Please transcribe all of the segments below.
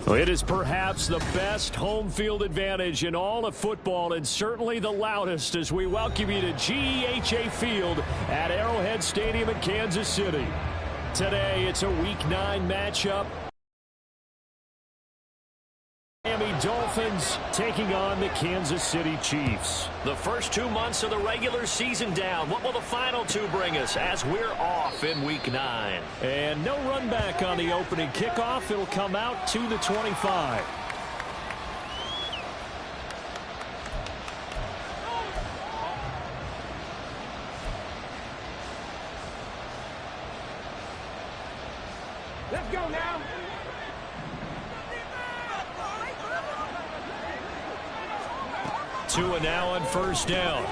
It is perhaps the best home field advantage in all of football, and certainly the loudest, as we welcome you to GEHA Field at Arrowhead Stadium in Kansas City. Today, it's a Week 9 matchup. Miami Dolphins taking on the Kansas City Chiefs. The first 2 months of the regular season down. What will the final 2 bring us as we're off in Week 9? And no run back on the opening kickoff. It'll come out to the 25. Let's go now. Tua now on first down.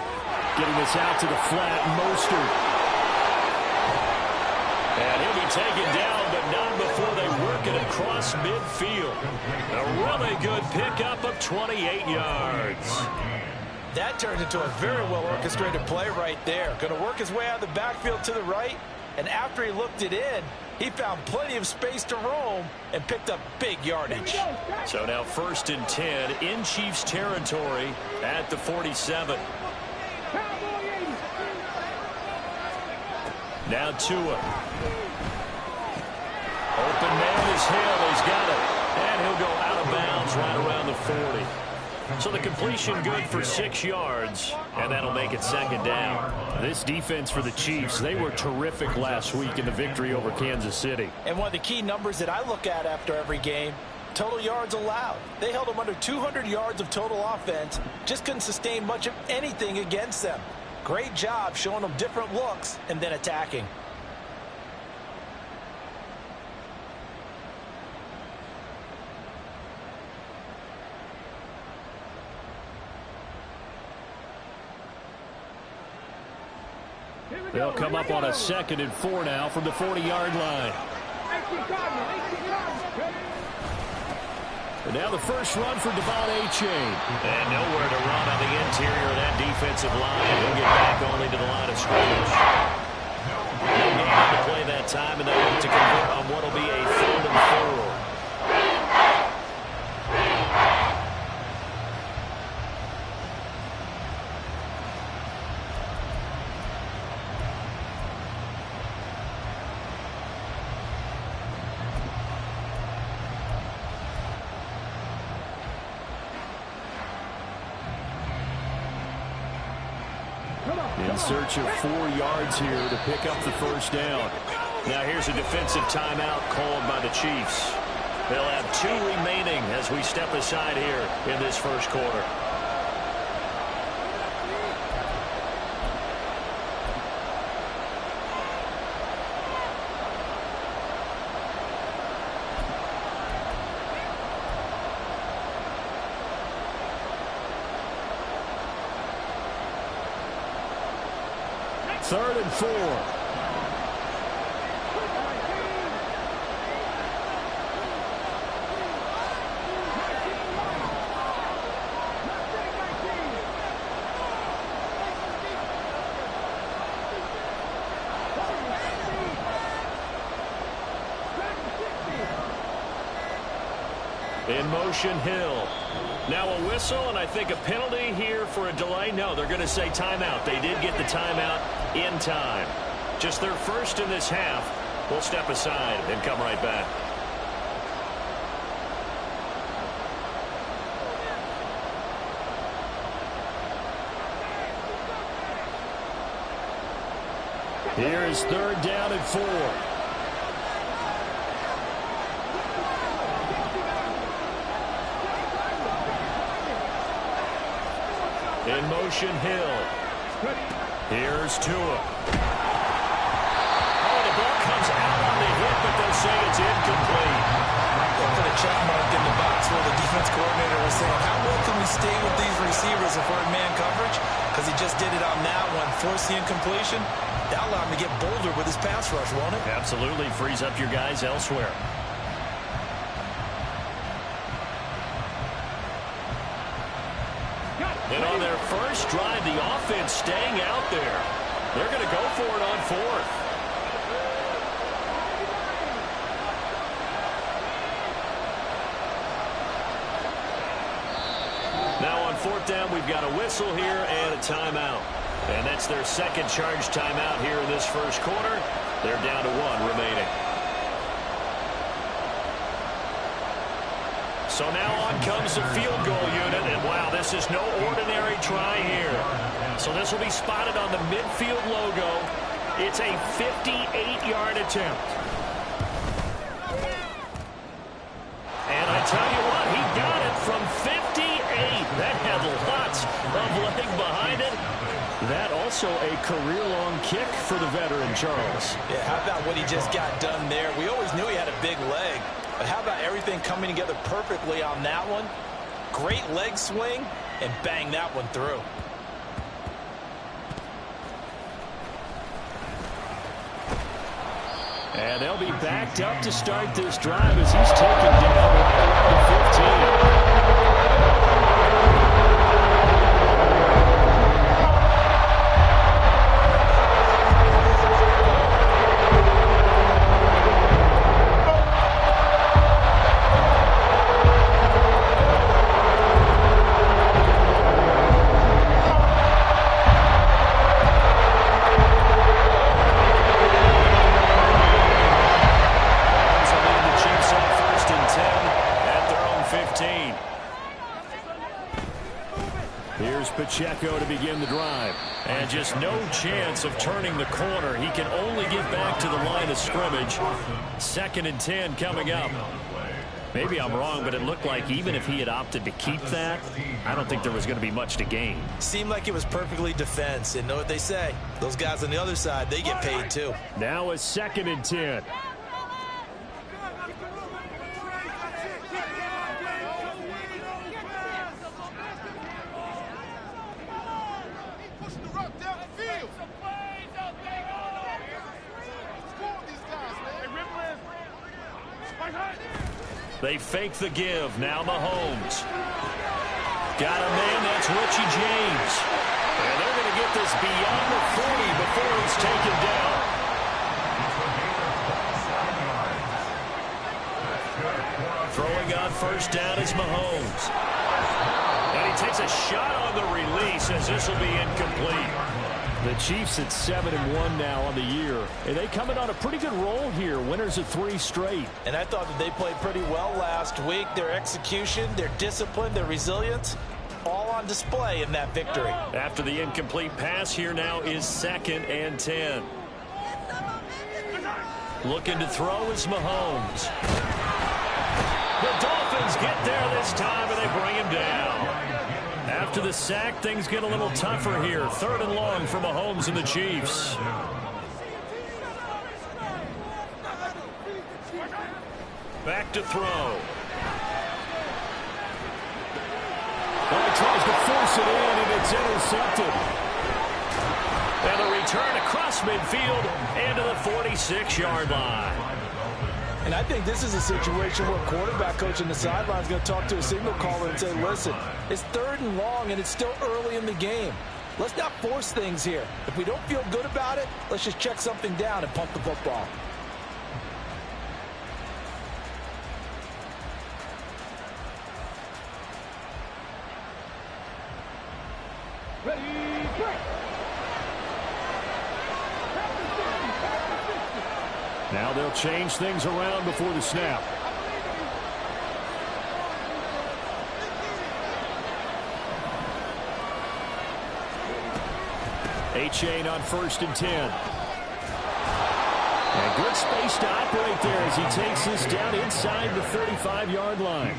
Getting this out to the flat, Mostert. And he'll be taken down, but not before they work it across midfield. A really good pickup of 28 yards. That turned into a very well-orchestrated play right there. Going to work his way out of the backfield to the right, and after he looked it in, he found plenty of space to roam and picked up big yardage. So now 1st and 10 in Chiefs territory at the 47. Now Tua. Open man is Hill. He's got it. And he'll go out of bounds right around the 40. So the completion good for 6 yards, and that'll make it 2nd down. This defense for the Chiefs, they were terrific last week in the victory over Kansas City. And one of the key numbers that I look at after every game, total yards allowed. They held them under 200 yards of total offense, just couldn't sustain much of anything against them. Great job showing them different looks and then attacking. They'll come up on a 2nd and 4 now from the 40-yard line. And now the first run for Devon A-Chain. And nowhere to run on the interior of that defensive line. He'll get back only to the line of scrimmage. No gain to play that time, and they look to convert on what will be a 3rd and 4. In search of 4 yards here to pick up the first down. Now here's a defensive timeout called by the Chiefs. They'll have 2 remaining as we step aside here in this first quarter. Third and 4. In motion, Hill. Now a whistle, and I think a penalty here for a delay. No, they're going to say timeout. They did get the timeout in time. Just their first in this half. We'll step aside and come right back. Here is 3rd down and 4. In motion, Hill. Here's Tua. Oh, the ball comes out on the hit, but they'll say it's incomplete. Look for the check mark in the box where the defense coordinator was saying, how well can we stay with these receivers if we're in man coverage? Because he just did it on that one, forced the incompletion. That'll allow him to get bolder with his pass rush, won't it? Absolutely. Frees up your guys elsewhere. And on their first drive, the offense staying out there. They're going to go for it on 4th. fourth down. We've got a whistle here and a timeout. And that's their second charge timeout here in this first quarter. They're down to 1 remaining. So now on comes the field goal unit. And wow, this is no ordinary try here. So this will be spotted on the midfield logo. It's a 58-yard attempt. And I tell you what, he got it from 58. That had lots of leg behind it. That also a career-long kick for the veteran, Charles. Yeah, how about what he just got done there? We always knew he had a big leg, but how about everything coming together perfectly on that one? Great leg swing, and bang that one through. And they'll be backed up to start this drive as he's taken down right around the 15. Pacheco to begin the drive. And just no chance of turning the corner. He can only get back to the line of scrimmage. 2nd and 10 coming up. Maybe I'm wrong, but it looked like even if he had opted to keep that, I don't think there was going to be much to gain. Seemed like it was perfectly defense. And know what they say? Those guys on the other side, they get paid too. Now it's 2nd and 10. They fake the give. Now Mahomes. Got a man. That's Richie James. And they're going to get this beyond the 40 before it's taken down. Throwing on first down is Mahomes. And he takes a shot on the release as this will be incomplete. The Chiefs at 7-1 now on the year. And they come in on a pretty good roll here. Winners of 3 straight. And I thought that they played pretty well last week. Their execution, their discipline, their resilience, all on display in that victory. After the incomplete pass, here now is 2nd and 10. Looking to throw is Mahomes. The Dolphins get there this time, and they bring him down. After the sack, things get a little tougher here. 3rd and long for Mahomes and the Chiefs. Back to throw. Well, he tries to force it in, and it's intercepted. And a return across midfield and to the 46-yard line. And I think this is a situation where quarterback coach on the sideline is going to talk to a signal caller and say, listen, it's 3rd and long, and it's still early in the game. Let's not force things here. If we don't feel good about it, let's just check something down and pump the football. Ready, break. Now they'll change things around before the snap. A-Chain on 1st and 10. And good space to operate there as he takes this down inside the 35-yard line.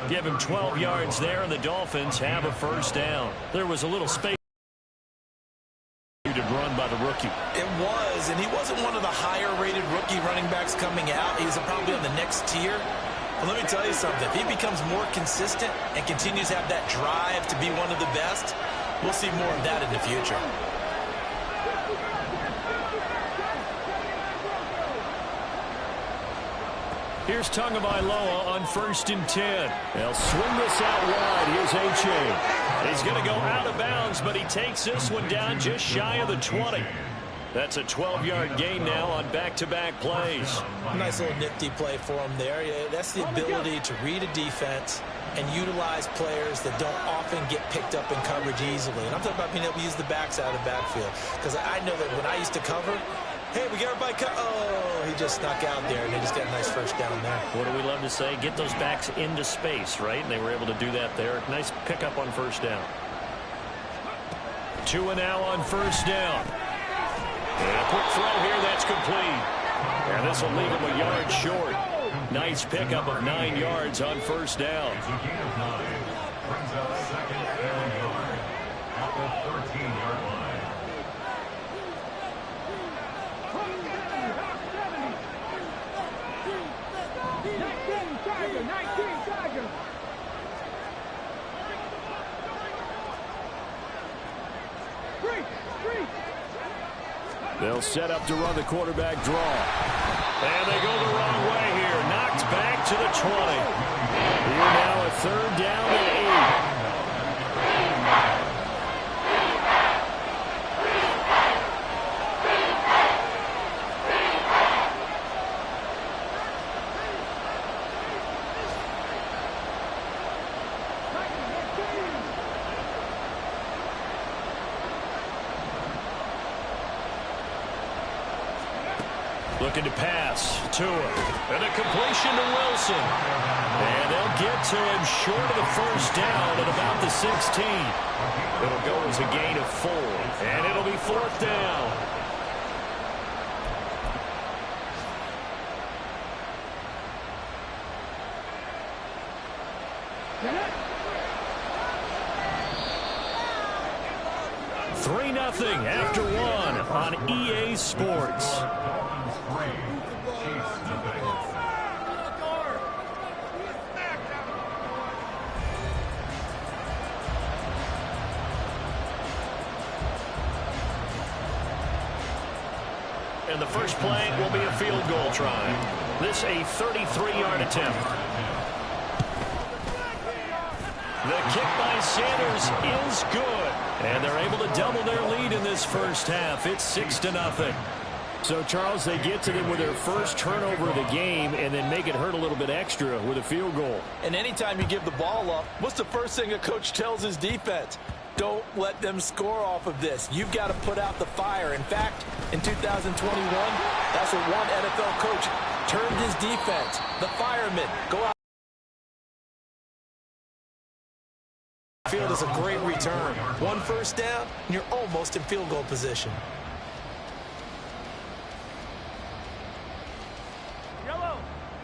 Give him 12 yards there, and the Dolphins have a first down. There was a little space run by the rookie. It was, and he wasn't one of the higher-rated rookie running backs coming out. He's probably on the next tier. But let me tell you something. If he becomes more consistent and continues to have that drive to be one of the best, we'll see more of that in the future. Here's Tagovailoa on 1st and 10. They'll swing this out wide. Here's A-Chain. He's going to go out of bounds, but he takes this one down just shy of the 20. That's a 12-yard gain now on back-to-back plays. Nice little nifty play for him there. Yeah, that's the ability to read a defense and utilize players that don't often get picked up in coverage easily. And I'm talking about being able to use the backs out of the backfield. Because I know that when I used to cover, hey, we got everybody oh, he just snuck out there, and they just got a nice first down there. What do we love to say? Get those backs into space, right? And they were able to do that there. Nice pickup on first down. 2 and now on first down. And a quick throw here, that's complete. And this will leave him a yard short. Nice pickup of 9 yards on first down. It's a gain of 9. Brings up second and yard at the 13-yard line. They'll set up to run the quarterback draw. And they go the wrong way here. Knocked back to the 20. Here now a third down and 8. Looking to pass. Tua. And a completion to Wilson. And they'll get to him short of the first down at about the 16. It'll go as a gain of 4. And it'll be fourth down. Three nothing after 1 on EA Sports. And the first play will be a field goal try. This a 33-yard attempt. The kick by Sanders is good. And they're able to double their lead in this first half. It's 6-0. So, Charles, they get to them with their first turnover of the game and then make it hurt a little bit extra with a field goal. And anytime you give the ball up, what's the first thing a coach tells his defense? Don't let them score off of this. You've got to put out the fire. In fact, in 2021, that's what one NFL coach termed his defense, the firemen. Go out. Field is a great return. One first down, and you're almost in field goal position.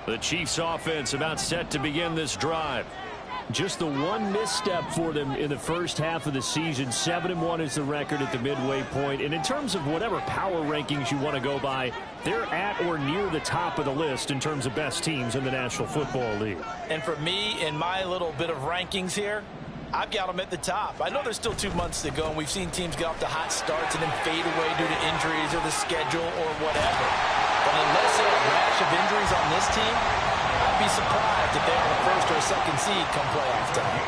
The Chiefs offense about set to begin this drive. Just the one misstep for them in the first half of the season. 7-1 is the record at the midway point. And in terms of whatever power rankings you want to go by, they're at or near the top of the list in terms of best teams in the National Football League. And for me, in my little bit of rankings here, I've got them at the top. I know there's still 2 months to go, and we've seen teams get off to hot starts and then fade away due to injuries or the schedule or whatever. But unless there's a rash of injuries on this team, I'd be surprised if they are the first or second seed come playoff time.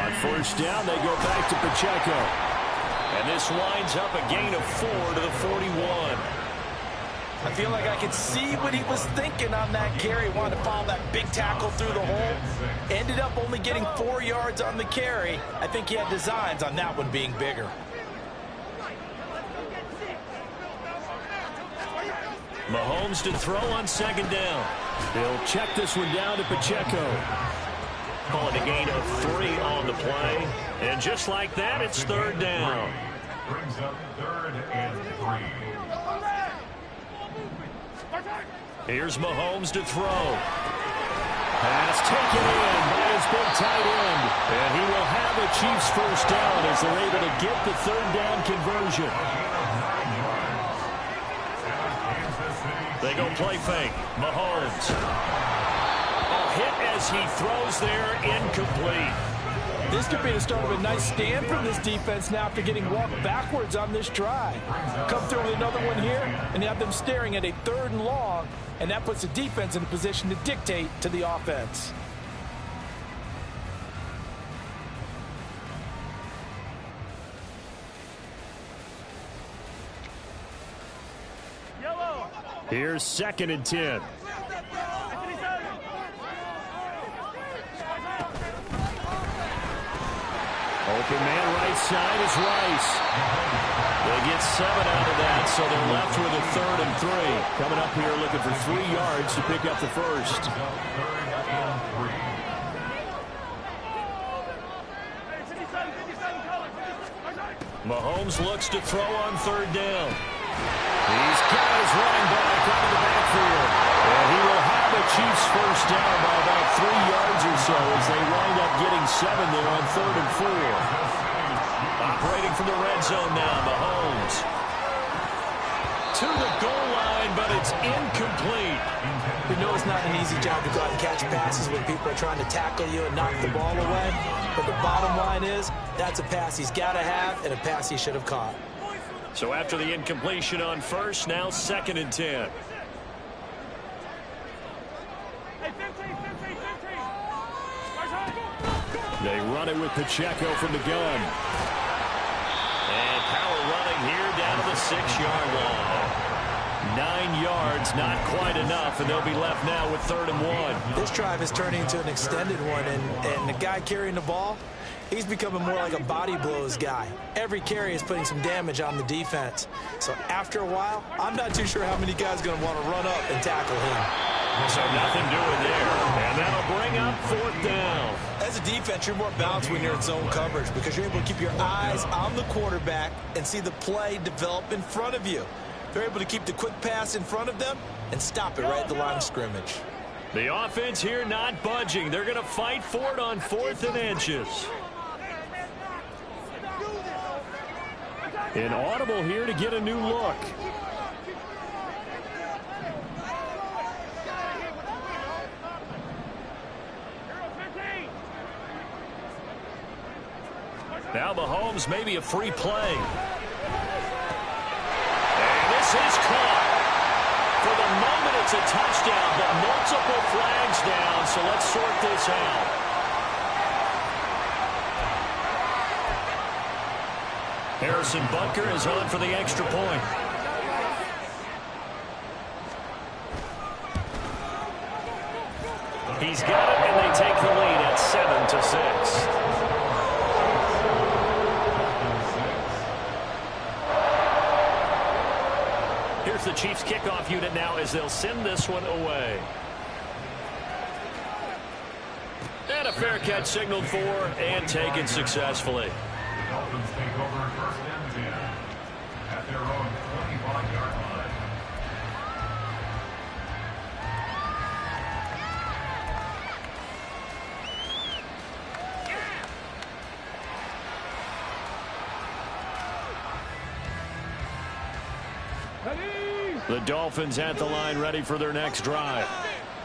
On first down, they go back to Pacheco. And this winds up a gain of 4 to the 41. I feel like I could see what he was thinking on that carry. Wanted to follow that big tackle through the hole. Ended up only getting 4 yards on the carry. I think he had designs on that one being bigger. Mahomes to throw on second down. He'll check this one down to Pacheco. Calling a gain of 3 on the play. And just like that, it's third down. Brings up 3rd and 3. Here's Mahomes to throw. Pass taken in by his big tight end. And he will have a Chiefs first down as they're able to get the third down conversion. They go play fake. Mahomes. A hit as he throws there, incomplete. This could be the start of a nice stand from this defense now after getting walked backwards on this drive. Come through with another one here, and you have them staring at a 3rd and long, and that puts the defense in a position to dictate to the offense. Here's 2nd and 10. Open man right side is Rice. They get 7 out of that, so they're left with a 3rd and 3. Coming up here looking for 3 yards to pick up the first. Mahomes looks to throw on 3rd down. He's got his running back out of the backfield. And he will have the Chiefs first down by about 3 yards or so as they wind up getting 7 there on 3rd and 4. Operating from the red zone now, Mahomes. To the goal line, but it's incomplete. You know it's not an easy job to go out and catch passes when people are trying to tackle you and knock the ball away. But the bottom line is, that's a pass he's got to have and a pass he should have caught. So after the incompletion on first, now 2nd and 10. They run it with Pacheco from the gun. And power running here down to the 6-yard line. 9 yards, not quite enough, and they'll be left now with 3rd and 1. This drive is turning into an extended one, and the guy carrying the ball, he's becoming more like a body blows guy. Every carry is putting some damage on the defense. So after a while, I'm not too sure how many guys are going to want to run up and tackle him. So nothing doing there, and that'll bring up 4th down. As a defense, you're more balanced when you're in zone coverage because you're able to keep your eyes on the quarterback and see the play develop in front of you. They're able to keep the quick pass in front of them and stop it right at the line of scrimmage. The offense here not budging. They're going to fight for it on 4th and inches. An audible here to get a new look. Now Mahomes maybe a free play. And this is caught. For the moment it's a touchdown, but multiple flags down, so let's sort this out. Harrison Butker is on for the extra point. He's got it, and they take the lead at 7-6. Here's the Chiefs kickoff unit now as they'll send this one away. And a fair catch signaled for and taken successfully. The Dolphins take over 1st and 10 at their own 25-yard line. The Dolphins at the line ready for their next drive.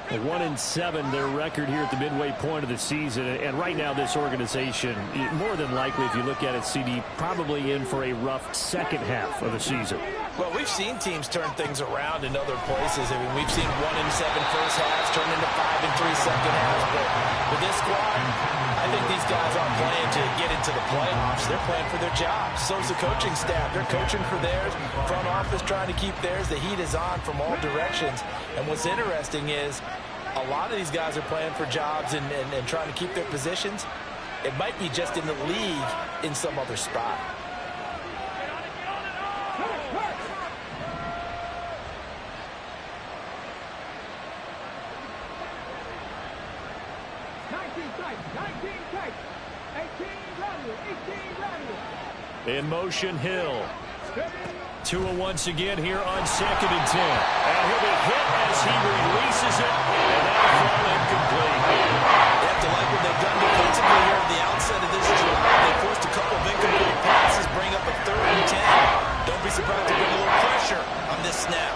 1-7 their record here at the midway point of the season, and right now this organization, more than likely if you look at it, CD, probably in for a rough second half of the season. Well, we've seen teams turn things around in other places. I mean, we've seen 1-7 first halves turn into 5-3 second halves, but with this squad, I think these guys aren't playing to get into the playoffs. They're playing for their jobs. So's the coaching staff. They're coaching for theirs. Front office trying to keep theirs. The heat is on from all directions. And what's interesting is a lot of these guys are playing for jobs and trying to keep their positions. It might be just in the league in some other spot. In motion, Hill. Tua once again here on 2nd and 10. And he'll be hit as he releases it, and that'll fall incomplete. You have to like what they've done defensively here at the outset of this drive. They forced a couple of incomplete passes, bring up a 3rd and 10. Don't be surprised to bring a little pressure on this snap.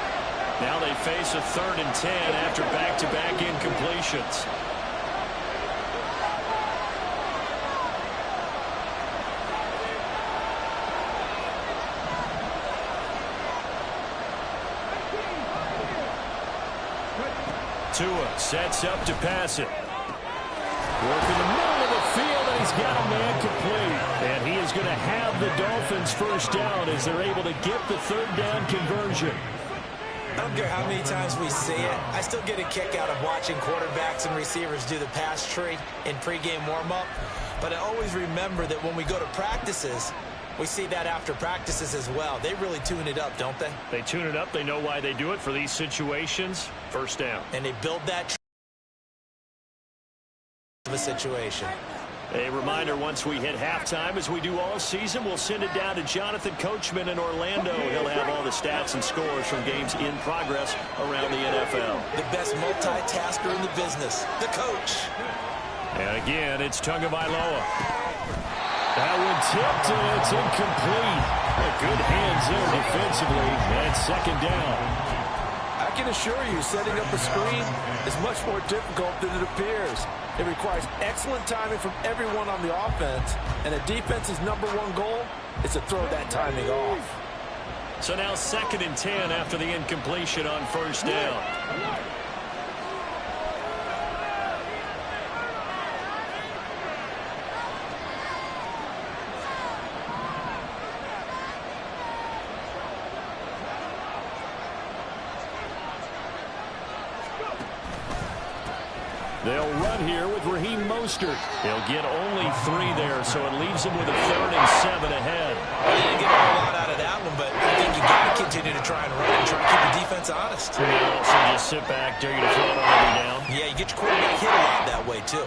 Now they face a 3rd and 10 after back-to-back incompletions. Tua sets up to pass it. Working the middle of the field, and he's got a man complete. And he is going to have the Dolphins first down as they're able to get the 3rd down conversion. I don't care how many times we see it. I still get a kick out of watching quarterbacks and receivers do the pass tree in pregame warm-up. But I always remember that when we go to practices, we see that after practices as well. They really tune it up, don't they? They tune it up. They know why they do it for these situations. First down. And they build that of a situation. A reminder, once we hit halftime, as we do all season, we'll send it down to Jonathan Coachman in Orlando. He'll have all the stats and scores from games in progress around the NFL. The best multitasker in the business, the coach. And again, it's Tagovailoa. That one tipped, and it's incomplete. Good hands there defensively, and second down. I can assure you, setting up a screen is much more difficult than it appears. It requires excellent timing from everyone on the offense, and the defense's #1 goal is to throw that timing off. So now 2nd and 10 after the incompletion on first down. They'll run here with Raheem Mostert. He'll get only 3 there, so it leaves him with a 3rd and 7 ahead. Well, they didn't get a whole lot out of that one, but I think you got to continue to try and run and try to keep the defense honest. Yeah, so just sit back, dare you to throw it on every down. Yeah, you get your quarterback hit a lot that way, too.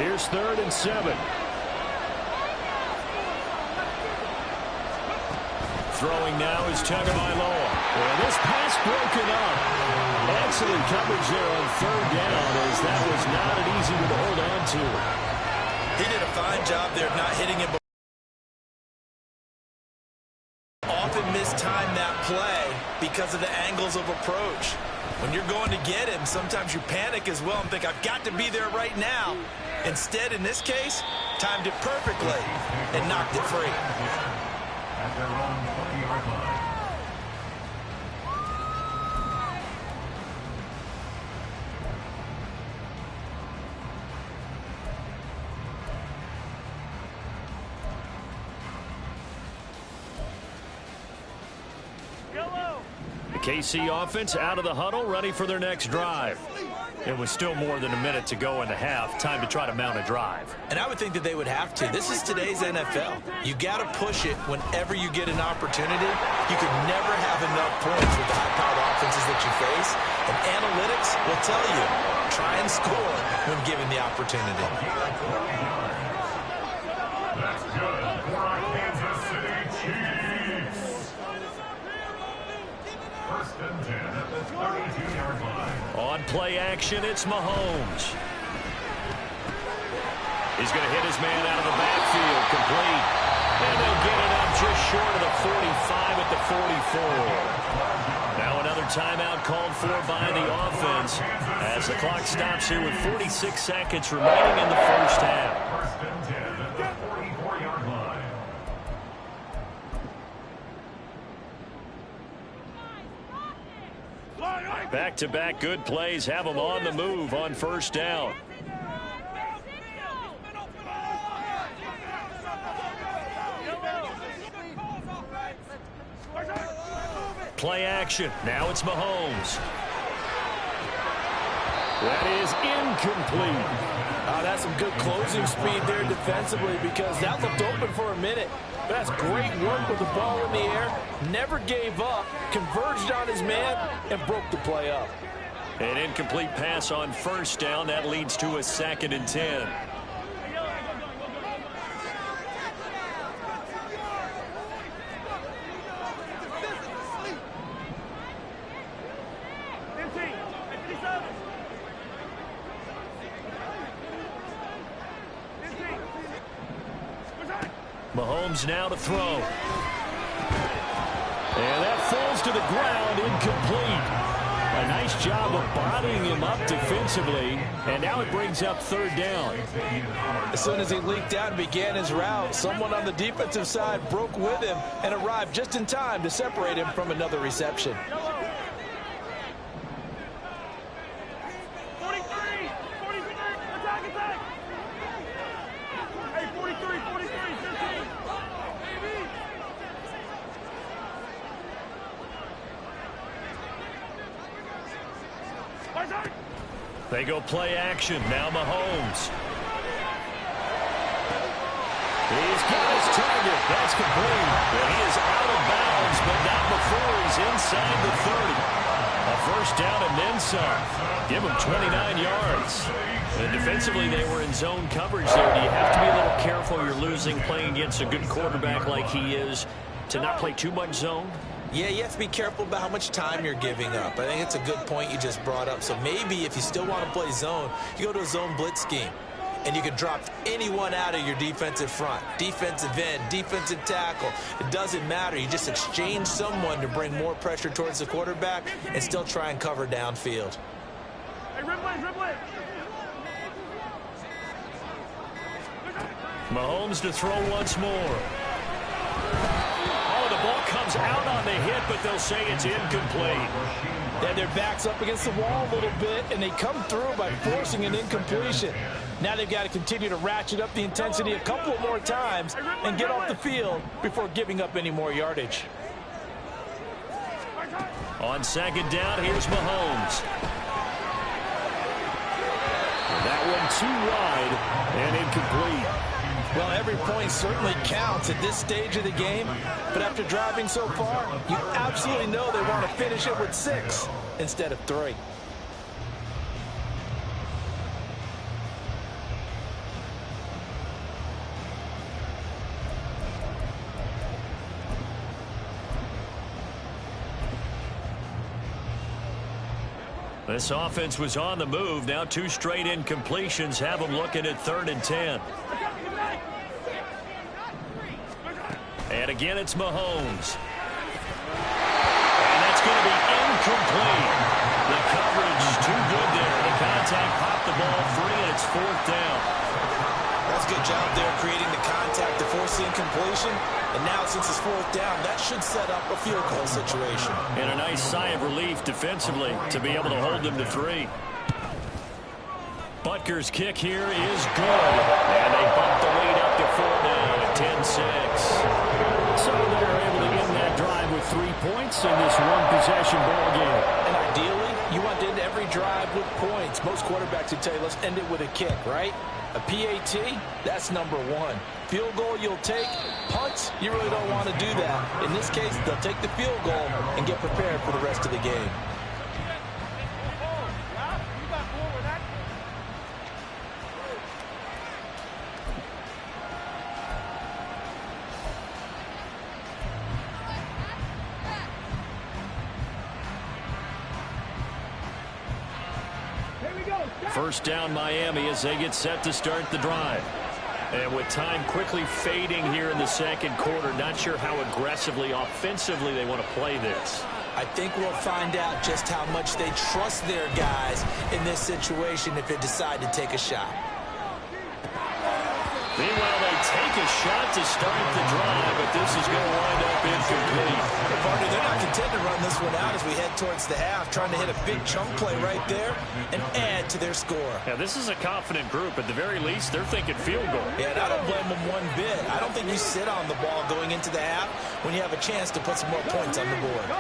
Here's 3rd and 7. Throwing now is Tagovailoa. And this pass broken up. Excellent coverage there on 3rd down, as that was not an easy one to hold on to. He did a fine job there of not hitting him. Often mistime that play because of the angles of approach. When you're going to get him, sometimes you panic as well and think, I've got to be there right now. Instead, in this case, timed it perfectly and knocked it free. At their own 20-yard line. The KC offense out of the huddle, ready for their next drive. It was still more than a minute to go in the half. Time to try to mount a drive. And I would think that they would have to. This is today's NFL. You got to push it whenever you get an opportunity. You could never have enough points with the high-powered offenses that you face. And analytics will tell you, try and score when given the opportunity. That's good for our Kansas City Chiefs. 1st and 10 at the 32-yard line. On play action, it's Mahomes. He's going to hit his man out of the backfield, complete. And they'll get it up just short of the 45 at the 44. Now another timeout called for by the offense as the clock stops here with 46 seconds remaining in the first half. 1st and 10 at the 44-yard line. Back-to-back good plays have them on the move on first down. Play action. Now it's Mahomes. That is incomplete. That's some good closing speed there defensively because that looked open for a minute. But that's great work with the ball in the air. Never gave up, converged on his man, and broke the play up. An incomplete pass on first down. That leads to a 2nd and 10. Mahomes now to throw. And that falls to the ground, incomplete. A nice job of bodying him up defensively, and now it brings up 3rd down. As soon as he leaked out and began his route, someone on the defensive side broke with him and arrived just in time to separate him from another reception. They go play action. Now Mahomes. He's got his target. That's complete. And he is out of bounds, but not before he's inside the 30. A first down and then some. Give him 29 yards. And defensively, they were in zone coverage there. Do you have to be a little careful? You're losing playing against a good quarterback like he is to not play too much zone? Yeah, you have to be careful about how much time you're giving up. I think it's a good point you just brought up. So maybe if you still want to play zone, you go to a zone blitz scheme. And you can drop anyone out of your defensive front. Defensive end, defensive tackle. It doesn't matter. You just exchange someone to bring more pressure towards the quarterback and still try and cover downfield. Hey, Ripley. Mahomes to throw once more. Oh, the ball comes out on the hit, but they'll say it's incomplete. Yeah, their back's up against the wall a little bit, and they come through by forcing an incompletion. Now they've got to continue to ratchet up the intensity a couple more times and get off the field before giving up any more yardage. On second down, here's Mahomes. That one too wide and incomplete. Well, every point certainly counts at this stage of the game, but after driving so far, you absolutely know they want to finish it with 6 instead of 3. This offense was on the move. Now 2 straight incompletions have them looking at 3rd and 10. And again, it's Mahomes. And that's going to be incomplete. The coverage too good there. The contact popped the ball free, and it's 4th down. That's a good job there creating the contact to force the incompletion. And now since it's 4th down, that should set up a field goal situation. And a nice sigh of relief defensively to be able to hold them to 3. Butker's kick here is good. And they bump the lead up to 4 now at 10-6. So they're able to end that drive with 3 points in this one-possession ball game. And ideally, you want to end every drive with points. Most quarterbacks would tell you, let's end it with a kick, right? A PAT, that's number 1. Field goal you'll take. Punts, you really don't want to do that. In this case, they'll take the field goal and get prepared for the rest of the game. First down Miami as they get set to start the drive. And with time quickly fading here in the second quarter, not sure how aggressively, offensively they want to play this. I think we'll find out just how much they trust their guys in this situation if they decide to take a shot. Meanwhile, they take a shot to start the drive, but this is going to wind up incomplete. But partner, they're not content to run this one out as we head towards the half, trying to hit a big chunk play right there and add to their score. Yeah, this is a confident group. At the very least, they're thinking field goal. Yeah, and I don't blame them one bit. I don't think you sit on the ball going into the half when you have a chance to put some more points on the board.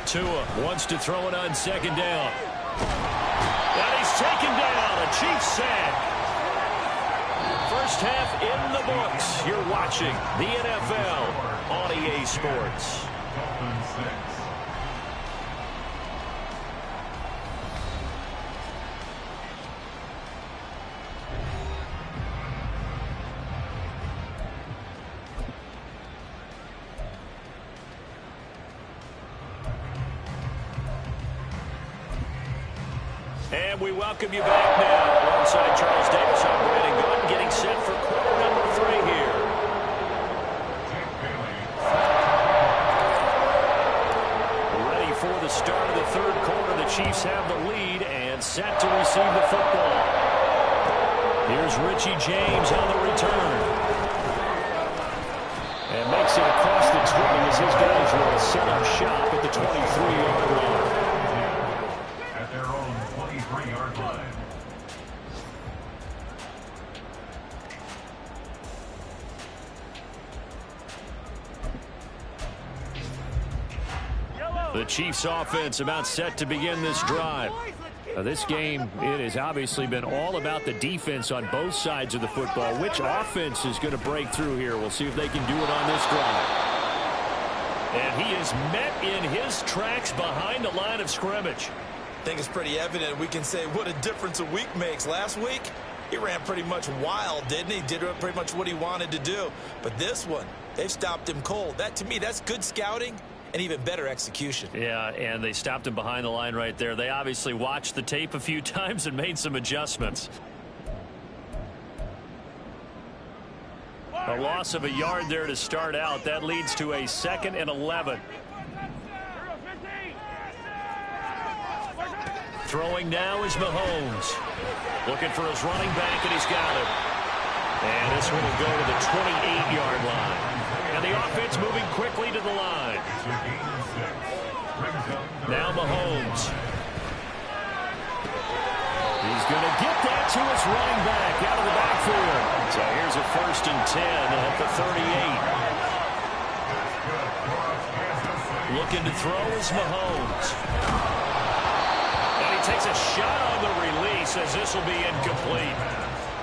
Tua wants to throw it on second down. And he's taken down. A Chiefs sack. First half in the books. You're watching the NFL on EA Sports. And we welcome you back now. Alongside Charles Davis, I'm Brandon Gooden, getting set for quarter number 3 here. Ready for the start of the third quarter. The Chiefs have the lead and set to receive the football. Here's Richie James on the return. And makes it across the 20 as his guys will set up shop at the 23-yard line. Their own 23-yard line. The Chiefs offense about set to begin this drive. This game, it has obviously been all about the defense on both sides of the football. Which offense is going to break through here? We'll see if they can do it on this drive. And he is met in his tracks behind the line of scrimmage. I think it's pretty evident. We can say what a difference a week makes. Last week, he ran pretty much wild, didn't he? Did pretty much what he wanted to do. But this one, they've stopped him cold. That, to me, that's good scouting and even better execution. Yeah, and they stopped him behind the line right there. They obviously watched the tape a few times and made some adjustments. A loss of a yard there to start out. That leads to a 2nd and 11. Throwing now is Mahomes. Looking for his running back, and he's got it. And this one will go to the 28-yard line. And the offense moving quickly to the line. Now Mahomes. He's going to get that to his running back out of the backfield. So here's a 1st and 10 at the 38. Looking to throw is Mahomes. And he takes a shot on the release as this will be incomplete.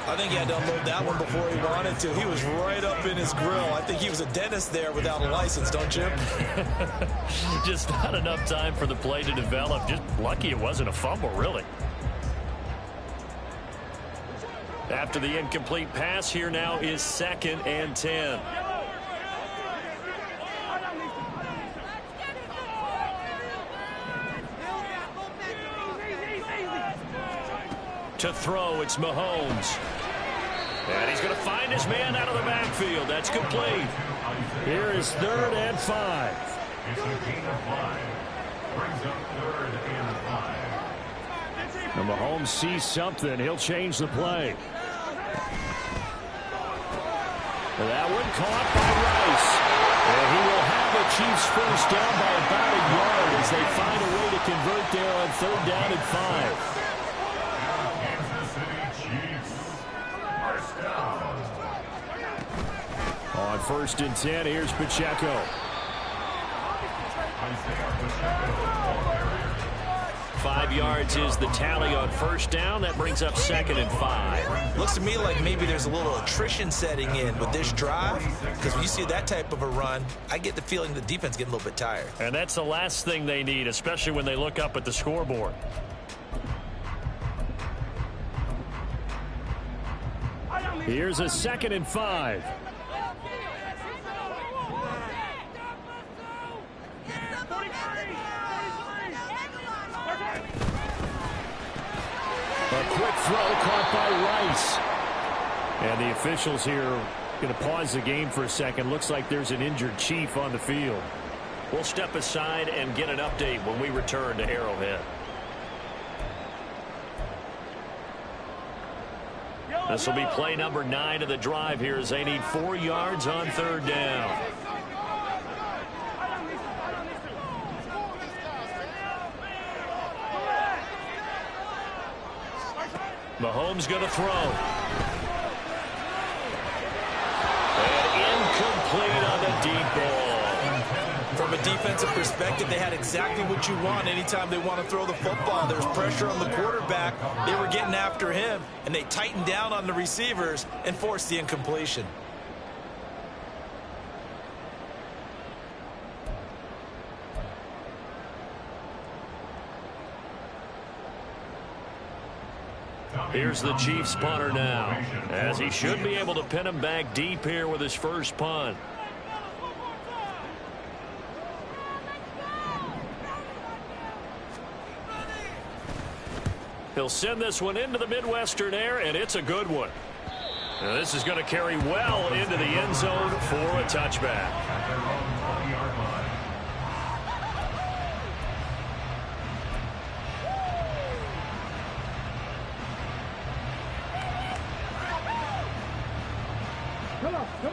I think he had to unload that one before he wanted to. He was right up in his grill. I think he was a dentist there without a license, don't you? Just not enough time for the play to develop. Just lucky it wasn't a fumble, really. After the incomplete pass, here now is 2nd and 10. To throw, it's Mahomes. And he's going to find his man out of the backfield. That's complete. Here is 3rd and 5. It's a gain of 5. Brings up 3rd and 5. And Mahomes sees something. He'll change the play. That one caught by Rice. And he will have the Chiefs first down by about a yard as they find a way to convert there on 3rd down and 5. On 1st and 10, here's Pacheco. 5 yards is the tally on 1st down. That brings up 2nd and 5. Looks to me like maybe there's a little attrition setting in with this drive, because when you see that type of a run, I get the feeling the defense getting a little bit tired. And that's the last thing they need, especially when they look up at the scoreboard. Here's a 2nd and 5. A quick throw caught by Rice. And the officials here going to pause the game for a second. Looks like there's an injured Chief on the field. We'll step aside and get an update when we return to Arrowhead. This will be play number 9 of the drive here as they need 4 yards on 3rd down. Mahomes going to throw. And incomplete on the deep ball. From a defensive perspective, they had exactly what you want anytime they want to throw the football. There's pressure on the quarterback. They were getting after him, and they tightened down on the receivers and forced the incompletion. Here's the Chiefs punter now, as he should be able to pin him back deep here with his first punt. He'll send this one into the Midwestern air, and it's a good one. Now this is going to carry well into the end zone for a touchback.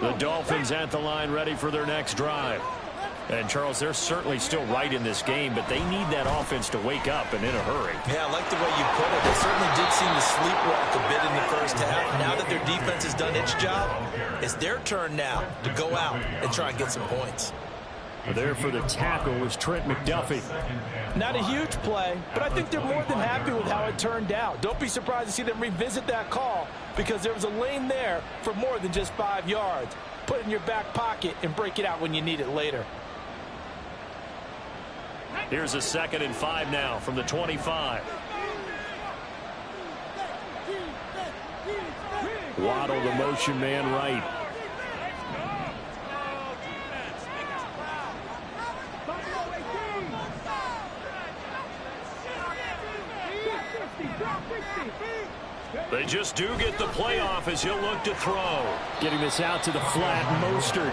The Dolphins at the line ready for their next drive. And, Charles, they're certainly still right in this game, but they need that offense to wake up and in a hurry. Yeah, I like the way you put it. They certainly did seem to sleepwalk a bit in the first half. Now that their defense has done its job, it's their turn now to go out and try and get some points. There for the tackle was Trent McDuffie. Not a huge play, but I think they're more than happy with how it turned out. Don't be surprised to see them revisit that call because there was a lane there for more than just 5 yards. Put it in your back pocket and break it out when you need it later. Here's a 2nd and 5 now from the 25. Waddle, the motion man right. They just do get the playoff as he'll look to throw. Getting this out to the flat, Mostert.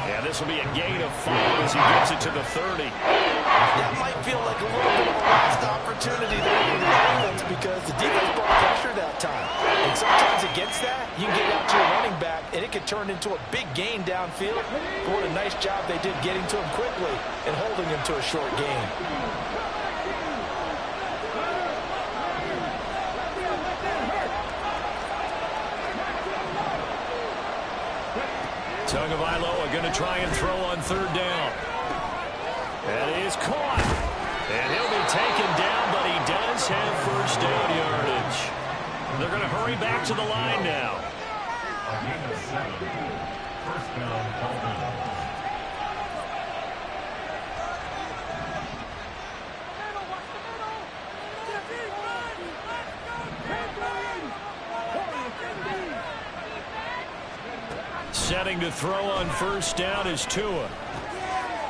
Yeah, this will be a gain of 5 as he gets it to the 30. That might feel like a little bit of a lost opportunity there for the offense because the defense brought pressure that time. And sometimes against that, you can get out to your running back, and it could turn into a big gain downfield. But what a nice job they did getting to him quickly and holding him to a short gain. Tagovailoa going to try and throw on 3rd down. That is caught. And he'll be taken down, but he does have 1st down yardage. They're going to hurry back to the line now. First down, Dolphins. Setting to throw on 1st down is Tua.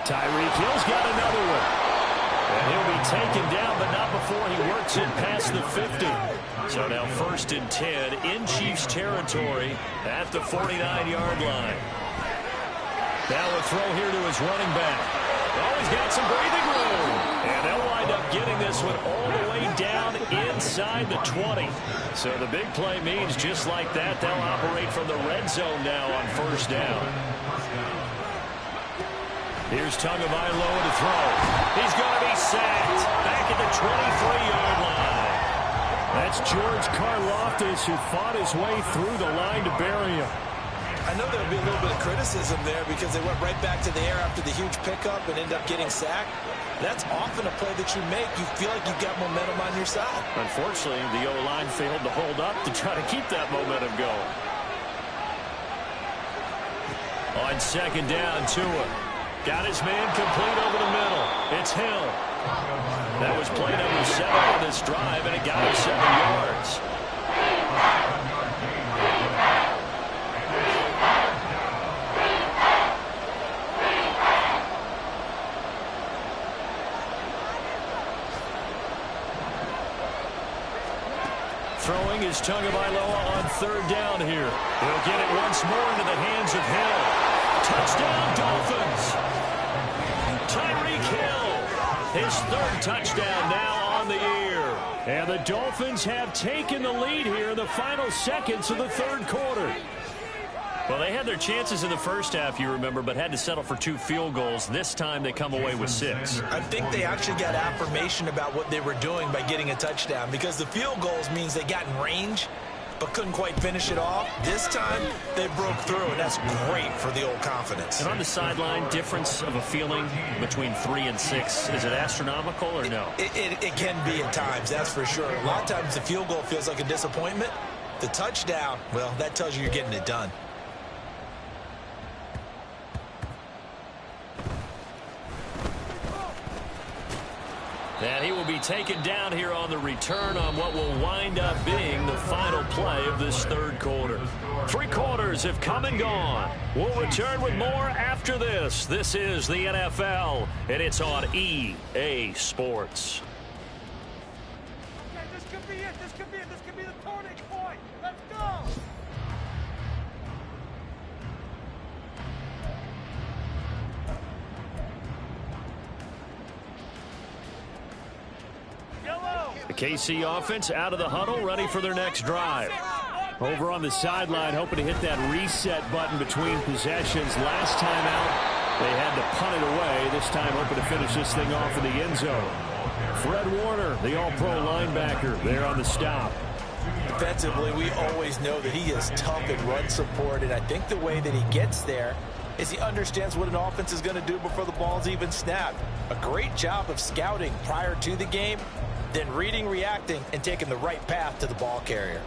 Tyreek Hill's got another one. And he'll be taken down, but not before he works it past the 50. So now 1st and 10 in Chiefs territory at the 49-yard line. Now a throw here to his running back. Oh, he's got some breathing room. And they'll wind up getting this one all the way down inside the 20. So the big play means just like that, they'll operate from the red zone now on 1st down. Here's Tagovailoa to throw. He's going to be sacked back at the 23-yard line. That's George Karlaftis, who fought his way through the line to bury him. I know there'll be a little bit of criticism there because they went right back to the air after the huge pickup and ended up getting sacked. That's often a play that you make. You feel like you've got momentum on your side. Unfortunately, the O-line failed to hold up to try to keep that momentum going. On 2nd down, Tua got his man complete over the middle. It's Hill. That was play number 7 on this drive, and it got him 7 yards. Throwing is Tagovailoa on 3rd down here. He'll get it once more into the hands of Hill. Touchdown, Dolphins. Tyreek Hill, his 3rd touchdown now on the year. And the Dolphins have taken the lead here in the final seconds of the 3rd quarter. Well, they had their chances in the first half, you remember, but had to settle for 2 field goals. This time they come away with 6. I think they actually got affirmation about what they were doing by getting a touchdown because the field goals means they got in range but couldn't quite finish it off. This time they broke through, and that's great for the old confidence. And on the sideline, difference of a feeling between 3 and 6, is it astronomical or no? It can be at times, that's for sure. A lot of times the field goal feels like a disappointment. The touchdown, well, that tells you you're getting it done. And he will be taken down here on the return on what will wind up being the final play of this 3rd quarter. 3 quarters have come and gone. We'll return with more after this. This is the NFL, and it's on EA Sports. Okay, this could be it. This could be it. This could be the turning point. Let's go. The KC offense out of the huddle, ready for their next drive. Over on the sideline, hoping to hit that reset button between possessions. Last time out, they had to punt it away. This time, hoping to finish this thing off in the end zone. Fred Warner, the all-pro linebacker, there on the stop. Defensively, we always know that he is tough in run support, and I think the way that he gets there is he understands what an offense is going to do before the ball's even snapped. A great job of scouting prior to the game, then reading, reacting, and taking the right path to the ball carrier.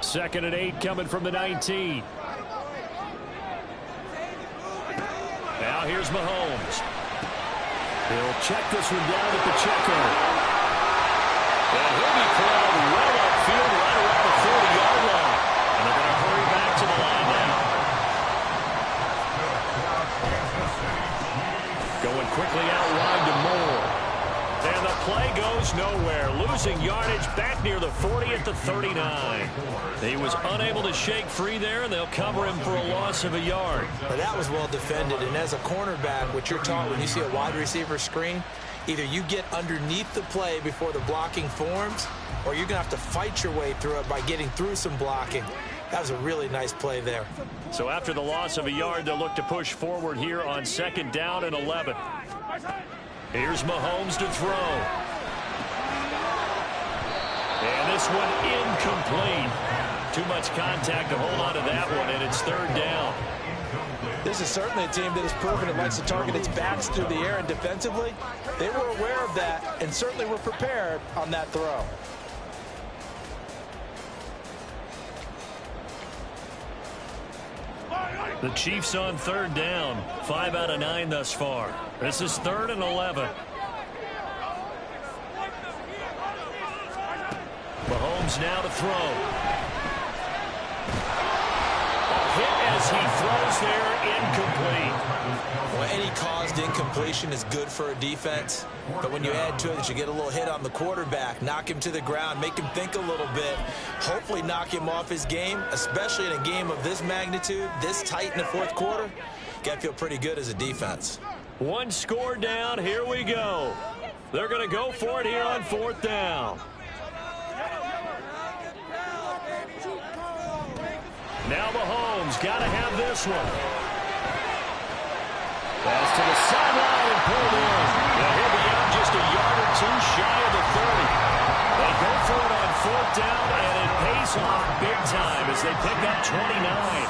Second and 8 coming from the 19. Now here's Mahomes. He'll check this one down at Pacheco. And he'll be called well upfield right around the 40-yard line. And they're going to hurry back to the line now. Going quickly out wide to Moore. And the play goes nowhere. Losing yardage back near the 40 at the 39. He was unable to shake free there, and they'll cover him for a loss of a yard. But that was well defended. And as a cornerback, what you're taught when you see a wide receiver screen, either you get underneath the play before the blocking forms, or you're going to have to fight your way through it by getting through some blocking. That was a really nice play there. So after the loss of a yard, they'll look to push forward here on 2nd down and 11. Here's Mahomes to throw. And this one incomplete. Too much contact to hold on to that one, and it's 3rd down. This is certainly a team that has proven it likes to target its backs through the air, and defensively, they were aware of that and certainly were prepared on that throw. The Chiefs on 3rd down. 5 out of 9 thus far. This is 3rd and 11. Mahomes now to throw. A hit as he throws there, incomplete. Well, any caused incompletion is good for a defense, but when you add to it that you get a little hit on the quarterback, knock him to the ground, make him think a little bit, hopefully knock him off his game, especially in a game of this magnitude, this tight in the 4th quarter, got to feel pretty good as a defense. One score down, here we go. They're going to go for it here on 4th down. Now Mahomes got to have this one. Pass to the sideline and pulled in. Now he'll be out just a yard or two shy of the 30. They go for it on 4th down, and it pays off big time as they pick up 29.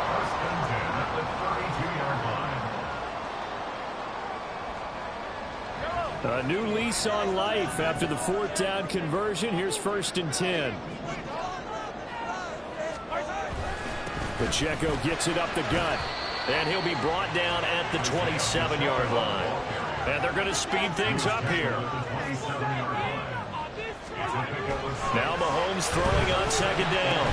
First and 10 at the 32-yard line. A new lease on life after the 4th down conversion. Here's 1st and 10. Pacheco gets it up the gut. And he'll be brought down at the 27-yard line. And they're going to speed things up here. Now Mahomes throwing on 2nd down.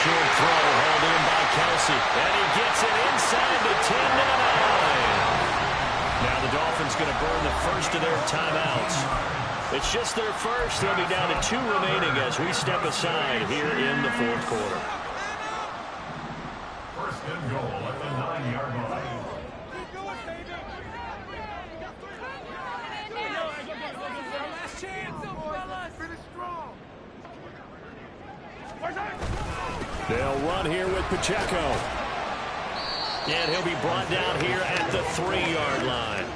Short throw held in by Kelsey. And he gets it inside the 10 to 9. Now the Dolphins going to burn the first of their timeouts. It's just their first. They'll be down to 2 remaining as we step aside here in the 4th quarter. First and goal at the 9-yard line. Keep going, baby. Last chance, fellas. Finish strong. They'll run here with Pacheco. And he'll be brought down here at the 3-yard line.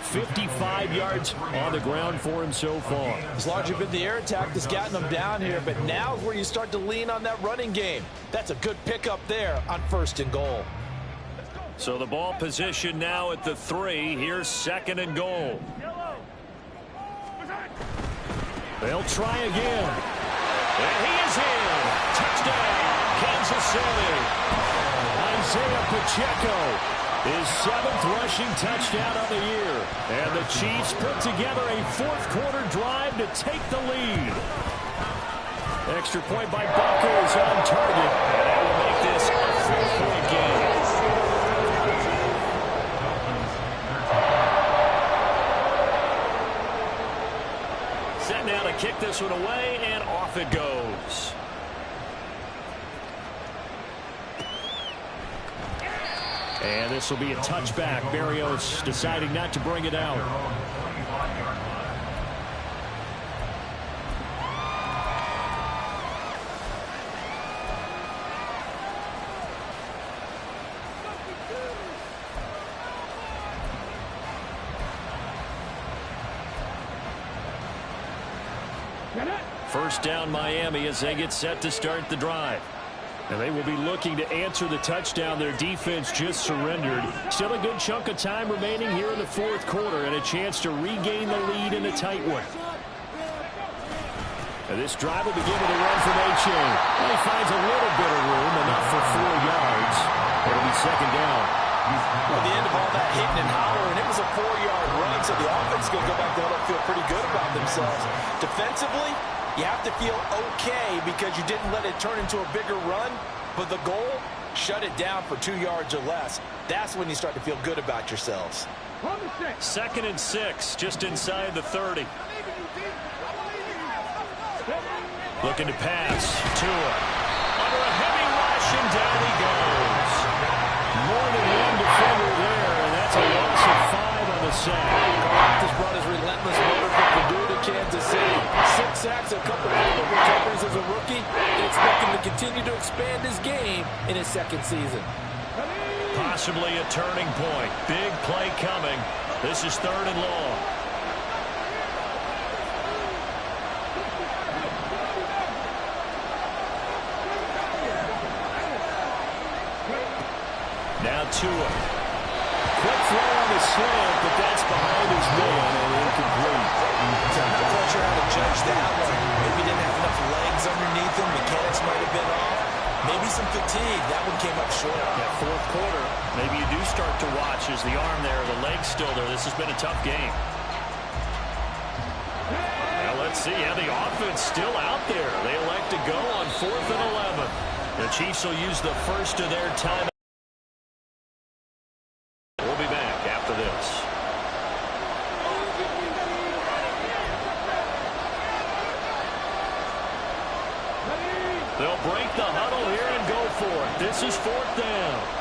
55 yards on the ground for him so far. It's largely been the air attack that's gotten them down here, but now is where you start to lean on that running game. That's a good pickup there on 1st and goal. So the ball position now at the 3. Here's 2nd and goal. They'll try again. And he is in. Touchdown, Kansas City. Isaiah Pacheco. His 7th rushing touchdown of the year. And the Chiefs put together a 4th quarter drive to take the lead. Extra point by Bucker is on target. And that will make this a 4-point game. Set now to kick this one away, and off it goes. And this will be a touchback. Barrios deciding not to bring it out. First down Miami as they get set to start the drive. And they will be looking to answer the touchdown their defense just surrendered. Still a good chunk of time remaining here in the fourth quarter and a chance to regain the lead in a tight one. And this drive will begin with a run from A-Chain. Well, he finds a little bit of room, enough for 4 yards. It'll be second down. Well, the end of all that hitting and hollering, it was a 4-yard run, so the offense is going to go back there and feel pretty good about themselves. Defensively, you have to feel okay because you didn't let it turn into a bigger run, but the goal, shut it down for 2 yards or less. That's when you start to feel good about yourselves. 2nd and 6, just inside the 30. Looking to pass. Tua. Under a heavy rush, and down he goes. More than one defender there, and that's a loss of 5 on the sack. Karloff has brought his relentless motor from Purdue to Kansas City. 6 sacks, a couple of recoveries as a rookie, and expect him to continue to expand his game in his 2nd season. Possibly a turning point. Big play coming. This is 3rd and long. Now Tua. Quick throw on the slant, but that's behind his man and incomplete. So I'm not quite sure how to judge that one. Maybe he didn't have enough legs underneath him. Mechanics might have been off. Maybe some fatigue. That one came up short. That fourth quarter, maybe you do start to watch as the arm there, the leg's still there. This has been a tough game. Now let's see. Yeah, the offense still out there. They elect to go on 4th and 11. The Chiefs will use the first of their time. We'll be back after this. They'll break the huddle here and go for it. This is 4th down.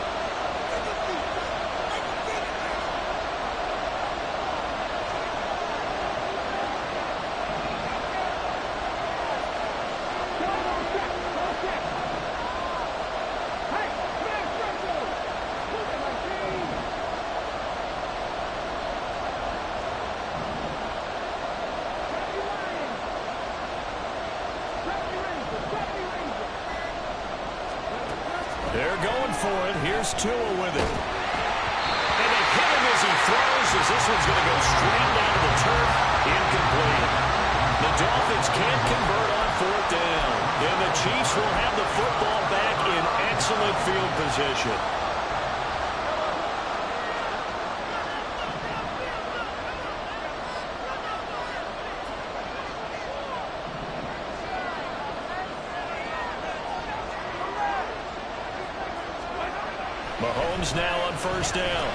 They're going for it. Here's Tua with it. And they hit him as he throws, as this one's going to go straight down to the turf. Incomplete. The Dolphins can't convert on 4th down. And the Chiefs will have the football back in excellent field position. Mahomes now on 1st down.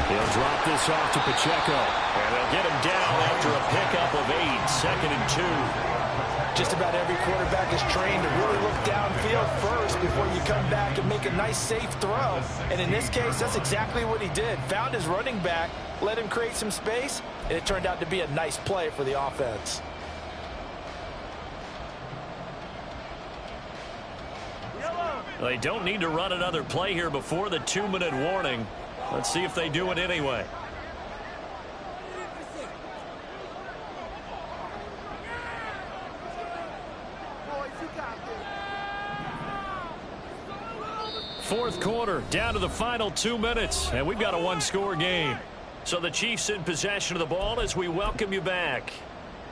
He'll drop this off to Pacheco. And they'll get him down after a pickup of 8. 2nd and 2. Just about every quarterback is trained to really look downfield first before you come back and make a nice, safe throw. And in this case, that's exactly what he did. Found his running back, let him create some space, and it turned out to be a nice play for the offense. They don't need to run another play here before the 2-minute warning. Let's see if they do it anyway. Fourth quarter, down to the final 2 minutes, and we've got a 1-score game. So the Chiefs in possession of the ball as we welcome you back.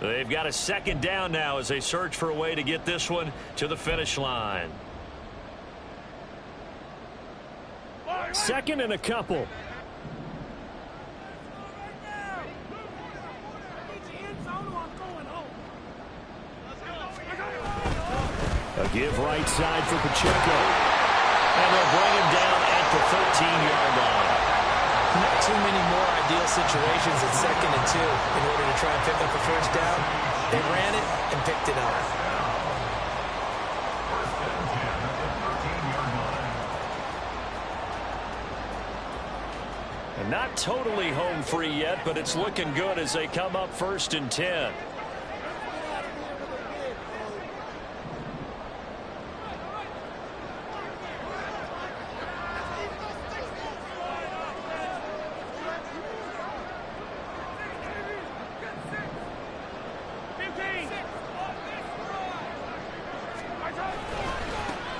They've got a 2nd down now as they search for a way to get this one to the finish line. 2nd and a couple. A give right side for Pacheco. And they'll bring him down at the 13-yard line. Not too many more ideal situations at 2nd and 2 in order to try and pick up a 1st down. They ran it and picked it up. And not totally home free yet, but it's looking good as they come up 1st and 10.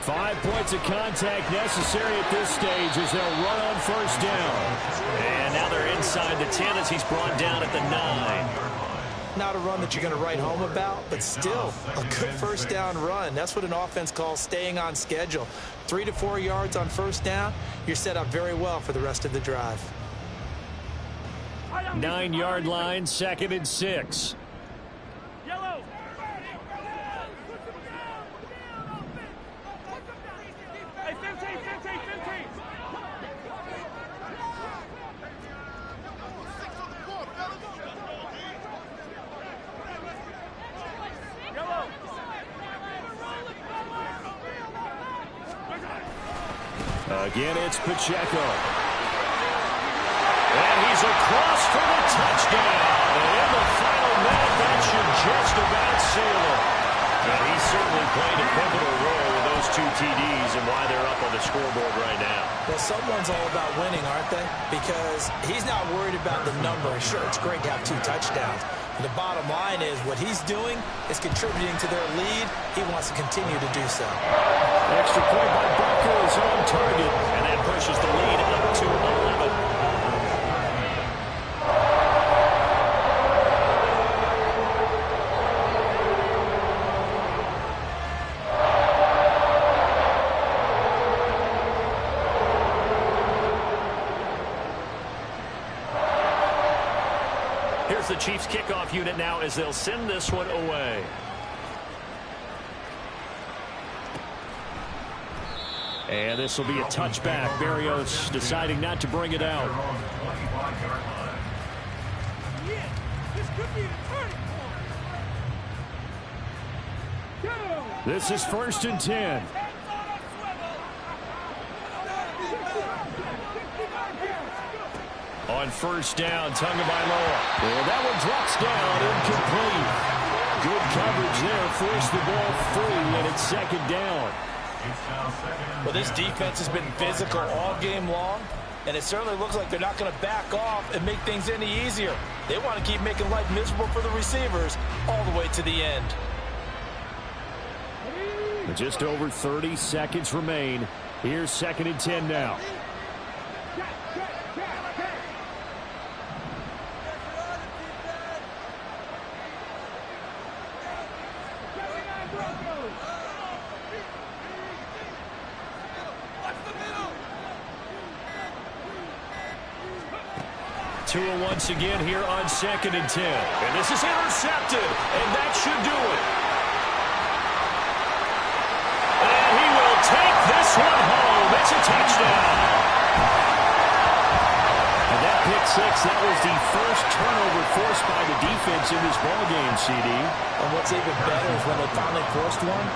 5 points of contact necessary at this stage as they'll run on first down. And now they're inside the 10 as he's brought down at the 9. Not a run that you're going to write home about, but still a good first down run. That's what an offense calls staying on schedule. 3 to 4 yards on first down, you're set up very well for the rest of the drive. 9-yard line, 2nd and 6. Yellow. Hey, 15. Again, it's Pacheco. And he's across for the touchdown. And in the final minute, that should just about seal it. And he certainly played a pivotal role with those 2 TDs and why they're up on the scoreboard right now. Well, someone's all about winning, aren't they? Because he's not worried about the number. Sure, it's great to have 2 touchdowns. But the bottom line is what he's doing is contributing to their lead. He wants to continue to do so. Extra point by Butker is on target. And that pushes the lead up to 11. Here's the Chiefs kickoff unit now as they'll send this one away. And this will be a touchback. Berrios deciding not to bring it out. This could be the turning point. This is 1st and 10. On first down, Tagovailoa. Well, that one drops down, incomplete. Good coverage there, forced the ball free, and it's 2nd down. Well, this defense has been physical all game long, and it certainly looks like they're not going to back off and make things any easier. They want to keep making life miserable for the receivers all the way to the end. Just over 30 seconds remain. Here's 2nd and 10 now. Tua once again here on 2nd and 10. And this is intercepted, and that should do it. And he will take this one home. It's a touchdown. And that pick six, that was the first turnover forced by the defense in this ballgame, CD. And what's even better is when they finally forced one,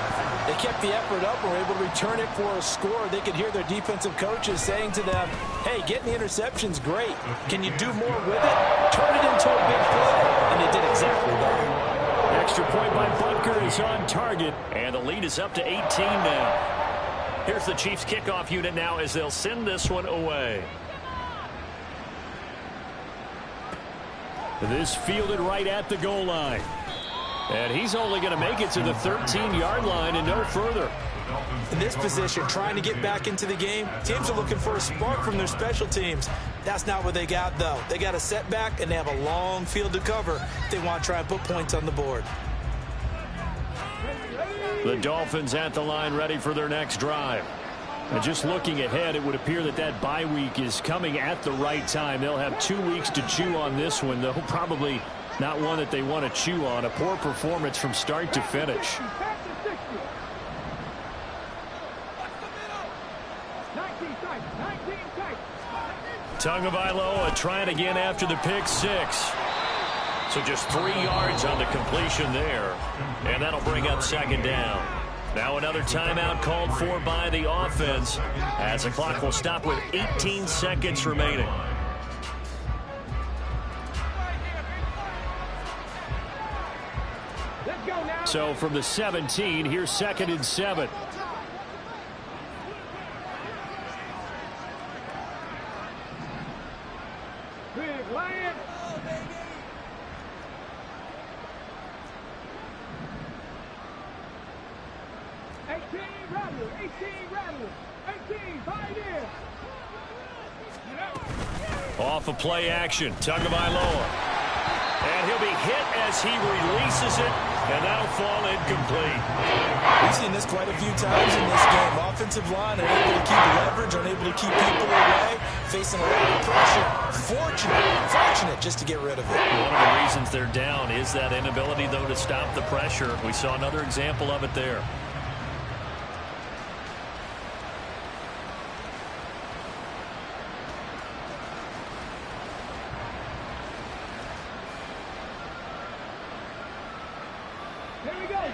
they kept the effort up and were able to return it for a score. They could hear their defensive coaches saying to them, hey, getting the interception's great. Can you do more with it? Turn it into a big play. And they did exactly that. Extra point by Butker is on target. And the lead is up to 18 now. Here's the Chiefs kickoff unit now as they'll send this one away. This fielded right at the goal line. And he's only going to make it to the 13-yard line and no further. In this position, trying to get back into the game, teams are looking for a spark from their special teams. That's not what they got, though. They got a setback, and they have a long field to cover. They want to try and put points on the board. The Dolphins at the line ready for their next drive. And just looking ahead, it would appear that that bye week is coming at the right time. They'll have 2 weeks to chew on this one, though probably not one that they want to chew on. A poor performance from start to finish. Tagovailoa trying again after the pick six. So just 3 yards on the completion there. And that'll bring up second down. Now another timeout called for by the offense as the clock will stop with 18 seconds remaining. So from the 17, here's 2nd and 7. Big Lion. Off of play action, Tagovailoa. And he'll be hit as he releases it, and that'll fall incomplete. We've seen this quite a few times in this game. Offensive line unable to keep leverage, unable to keep people away, facing a lot of pressure. Fortunate just to get rid of it. One of the reasons they're down is that inability, though, to stop the pressure. We saw another example of it there.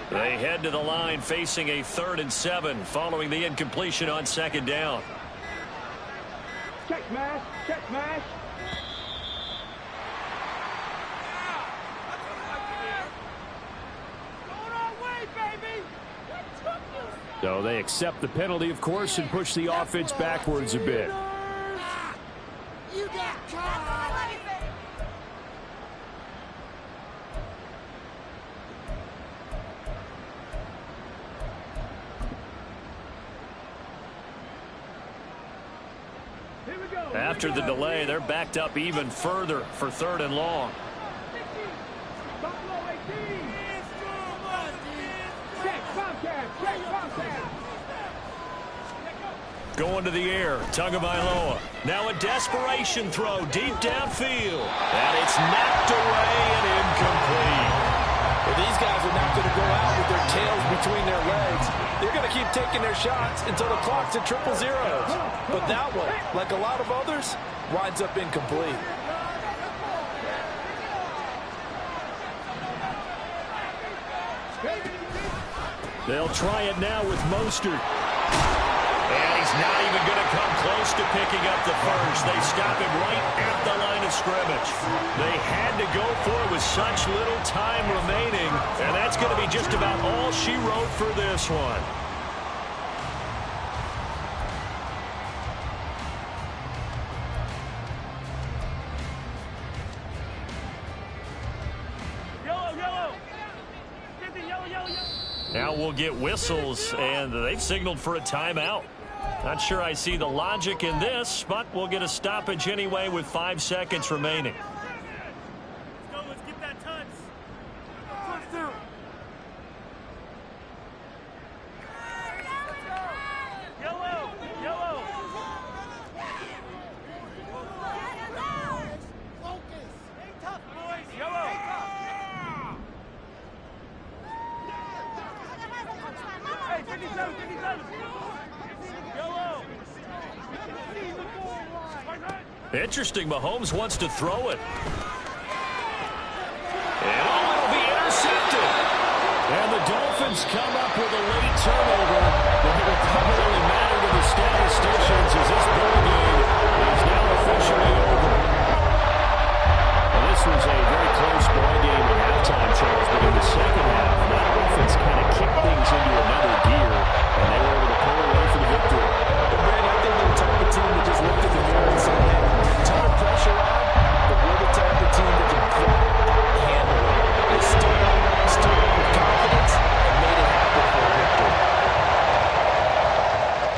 They head to the line facing a 3rd and 7 following the incompletion on 2nd down. Check smash, check smash. Going our way, baby. So they accept the penalty, of course, and push the offense backwards a bit. You got caught. After the delay, they're backed up even further for 3rd and long. Going to the air, Tagovailoa. Now a desperation throw deep downfield. And it's knocked away and incomplete. Well, these guys are not going to go out with their tails between their legs. They're going to keep taking their shots until the clock's at 000. But that one, like a lot of others, winds up incomplete. They'll try it now with Mostert. And he's not even going to come close to picking up the first. They stop him right at the line of scrimmage. They had to go for it with such little time remaining, and that's going to be just about all she wrote for this one. Now we'll get whistles, and they've signaled for a timeout. Not sure I see the logic in this, but we'll get a stoppage anyway with 5 seconds remaining. Let's go, let's get that touch. Let's do it. Yellow, yellow. Focus. Stay tough, boys. Yellow. Hey, 57, 57. Yellow. Interesting, Mahomes wants to throw it. And it'll be intercepted. And the Dolphins come up with a late turnover. But it will probably matter to the statisticians as this ball game is now officially over. Well, this was a very close ball game at halftime, Charles, but in the second half, that offense kind of kicked things into another gear, and they were able to pull away for the victory. But, man, I think they're the type of team that just looked at the mirror and said, hey, ton of pressure on, but we're the type of team that can handle it. They stood up with confidence and made it happen for a victory.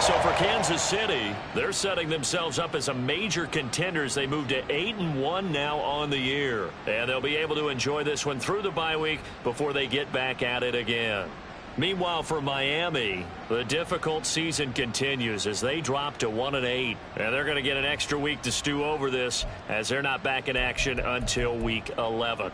So for Kansas City, they're setting themselves up as a major contender as they move to 8-1 now on the year. And they'll be able to enjoy this one through the bye week before they get back at it again. Meanwhile, for Miami, the difficult season continues as they drop to 1-8. And they're going to get an extra week to stew over this as they're not back in action until week 11.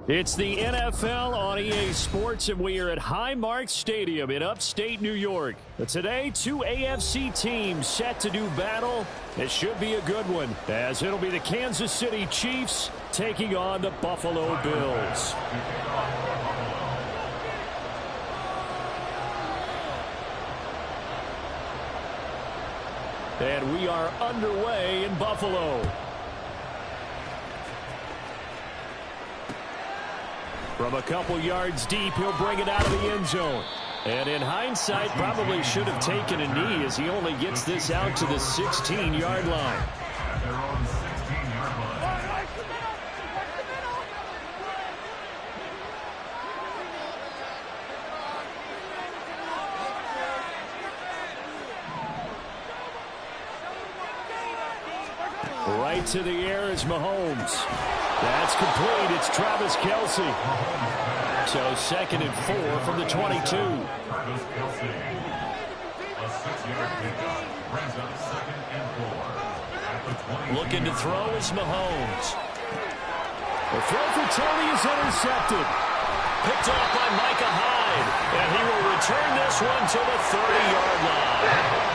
It's the NFL on EA Sports, and we are at Highmark Stadium in upstate New York. But today, two AFC teams set to do battle. It should be a good one, as it'll be the Kansas City Chiefs taking on the Buffalo Bills. And we are underway in Buffalo. From a couple yards deep, he'll bring it out of the end zone. And in hindsight, probably should have taken a knee as he only gets this out to the 16-yard line. At their own 16-yard line. Right to the air is Mahomes. That's complete. It's Travis Kelce. So 2nd and 4 from the 22. Travis Kelce. A 6-yard pickup brings up 2nd and 4. At the 22. Looking to throw is Mahomes. The throw for Tony is intercepted. Picked off by Micah Hyde. And he will return this one to the 30-yard line.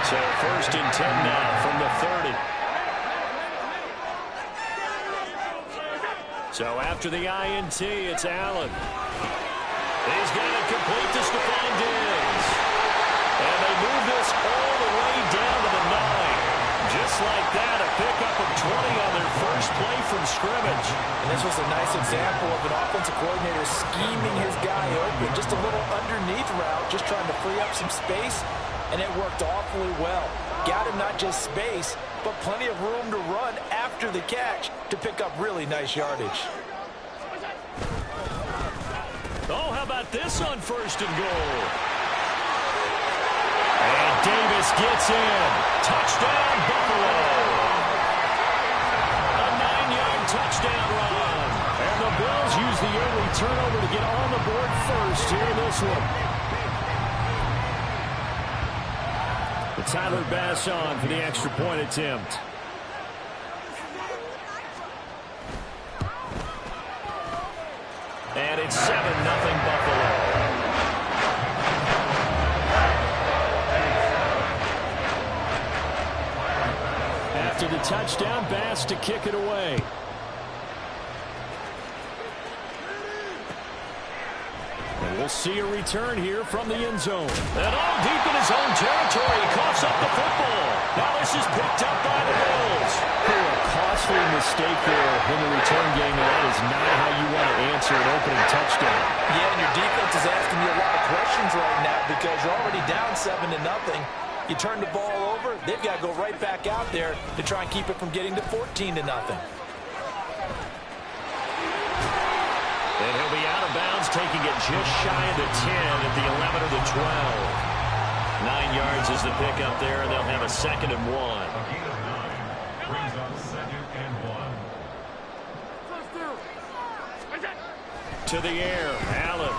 So 1st and 10 now from the 30. So after the INT, it's Allen. He's got it complete to Stephon Diggs. And they move this all the way down to the 9. Just like that, a pickup of 20 on their first play from scrimmage. And this was a nice example of an offensive coordinator scheming his guy open. Just a little underneath route, just trying to free up some space. And it worked awfully well. Got him not just space, but plenty of room to run after the catch to pick up really nice yardage. Oh, how about this on 1st and goal? And Davis gets in. Touchdown, Buffalo. A 9-yard touchdown run. And the Bills use the early turnover to get on the board first here in this one. Tyler Bass on for the extra point attempt. And it's 7-0 Buffalo. After the touchdown, Bass to kick it away. We'll see a return here from the end zone. And all deep in his own territory, he coughs up the football. Now this is picked up by the Bills. A costly mistake there in the return game, and that is not how you want to answer an opening touchdown. Yeah, and your defense is asking you a lot of questions right now because you're already down 7-0. You turn the ball over, they've got to go right back out there to try and keep it from getting to 14-0. And he'll be out of bounds, taking it just shy of the 10 at the 11 or the 12. 9 yards is the pickup there, and they'll have a 2nd and 1. A gain of 9 brings up 2nd and 1. To the air, Allen.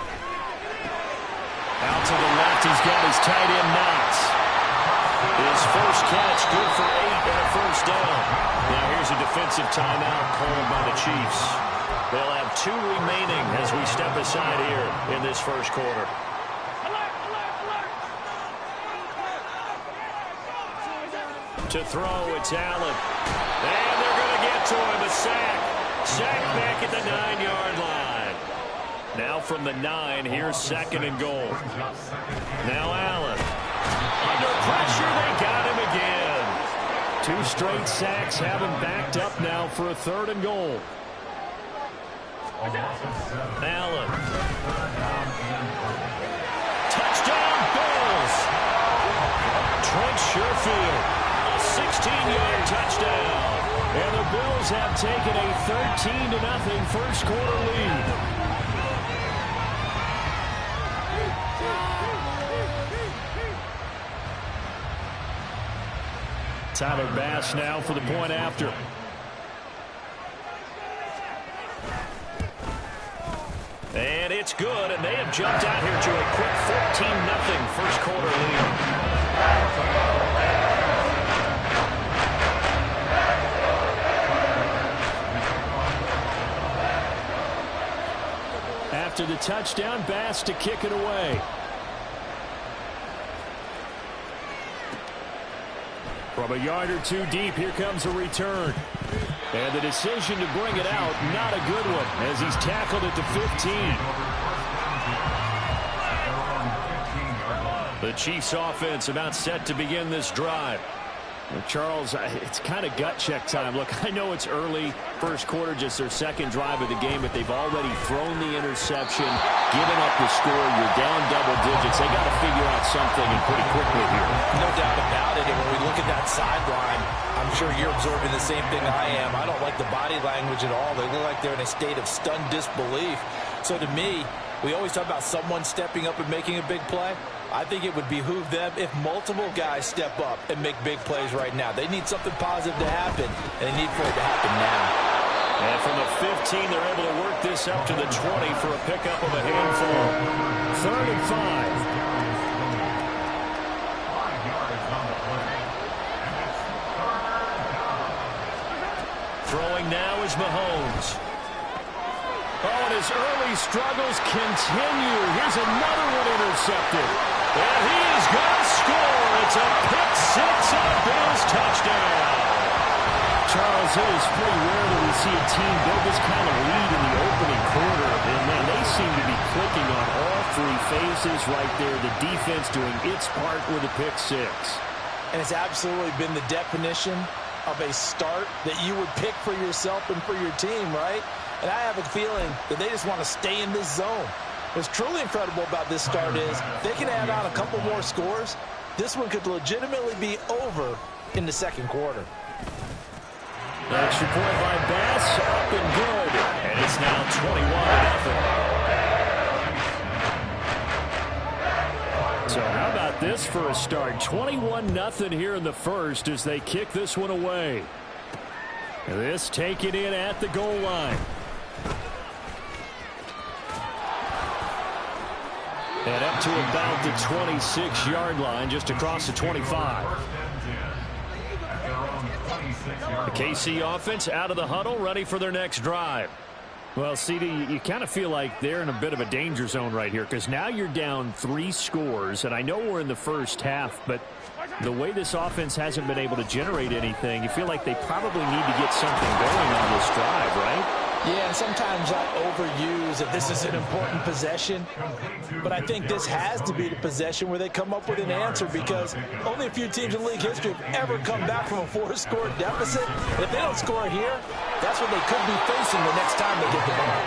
Out to the left, he's got his tight end Knox. His first catch, good for 8 and a first down. Now here's a defensive timeout called by the Chiefs. They'll have 2 remaining as we step aside here in this first quarter. To throw, it's Allen. And they're going to get to him, a sack. Sack back at the 9-yard line. Now from the 9, here's 2nd and goal. Now Allen. Under pressure, they got him again. 2 straight sacks have him backed up now for a 3rd and goal. Allen. Touchdown, Bills. Trent Sherfield, a 16-yard touchdown. And the Bills have taken a 13-0 first quarter lead. Tyler Bass now for the point after. And it's good, and they have jumped out here to a quick 14-0 first quarter lead. After the touchdown, Bass to kick it away. From a yard or two deep, here comes a return. And the decision to bring it out, not a good one, as he's tackled at the 15. The Chiefs offense about set to begin this drive. Well, Charles, it's kind of gut check time. Look, I know it's early, first quarter, just their second drive of the game, but they've already thrown the interception, given up the score. You're down double digits. They got to figure out something, and pretty quickly here. No doubt about it. And when we look at that sideline, I'm sure you're observing the same thing I am. I don't like the body language at all. They look like they're in a state of stunned disbelief. So to me, we always talk about someone stepping up and making a big play. I think it would behoove them if multiple guys step up and make big plays right now. They need something positive to happen, and they need for it to happen now. And from the 15, they're able to work this up to the 20 for a pickup of a handful. 3rd and 5. Throwing now is Mahomes. Oh, and his early struggles continue. Here's another one intercepted. And he is going to score. It's a pick six and a Bills touchdown. Charles, it is pretty rare that we see a team build this kind of lead in the opening quarter. And, man, they seem to be clicking on all three phases right there. The defense doing its part with a pick six. And it's absolutely been the definition of a start that you would pick for yourself and for your team, right? And I have a feeling that they just want to stay in this zone. What's truly incredible about this start is they can add on a couple more scores. This one could legitimately be over in the second quarter. Extra point by Bass, up and good. And it's now 21-0. So how about this for a start? 21-0 here in the first as they kick this one away. This taken in at the goal line. And up to about the 26-yard line, just across the 25. The KC offense out of the huddle, ready for their next drive. Well, CD, you kind of feel like they're in a bit of a danger zone right here because now you're down 3 scores, and I know we're in the first half, but the way this offense hasn't been able to generate anything, you feel like they probably need to get something going on this drive, right? Yeah, and sometimes I overuse that this is an important possession, but I think this has to be the possession where they come up with an answer because only a few teams in league history have ever come back from a 4-score deficit. And if they don't score here, that's what they could be facing the next time they get the ball.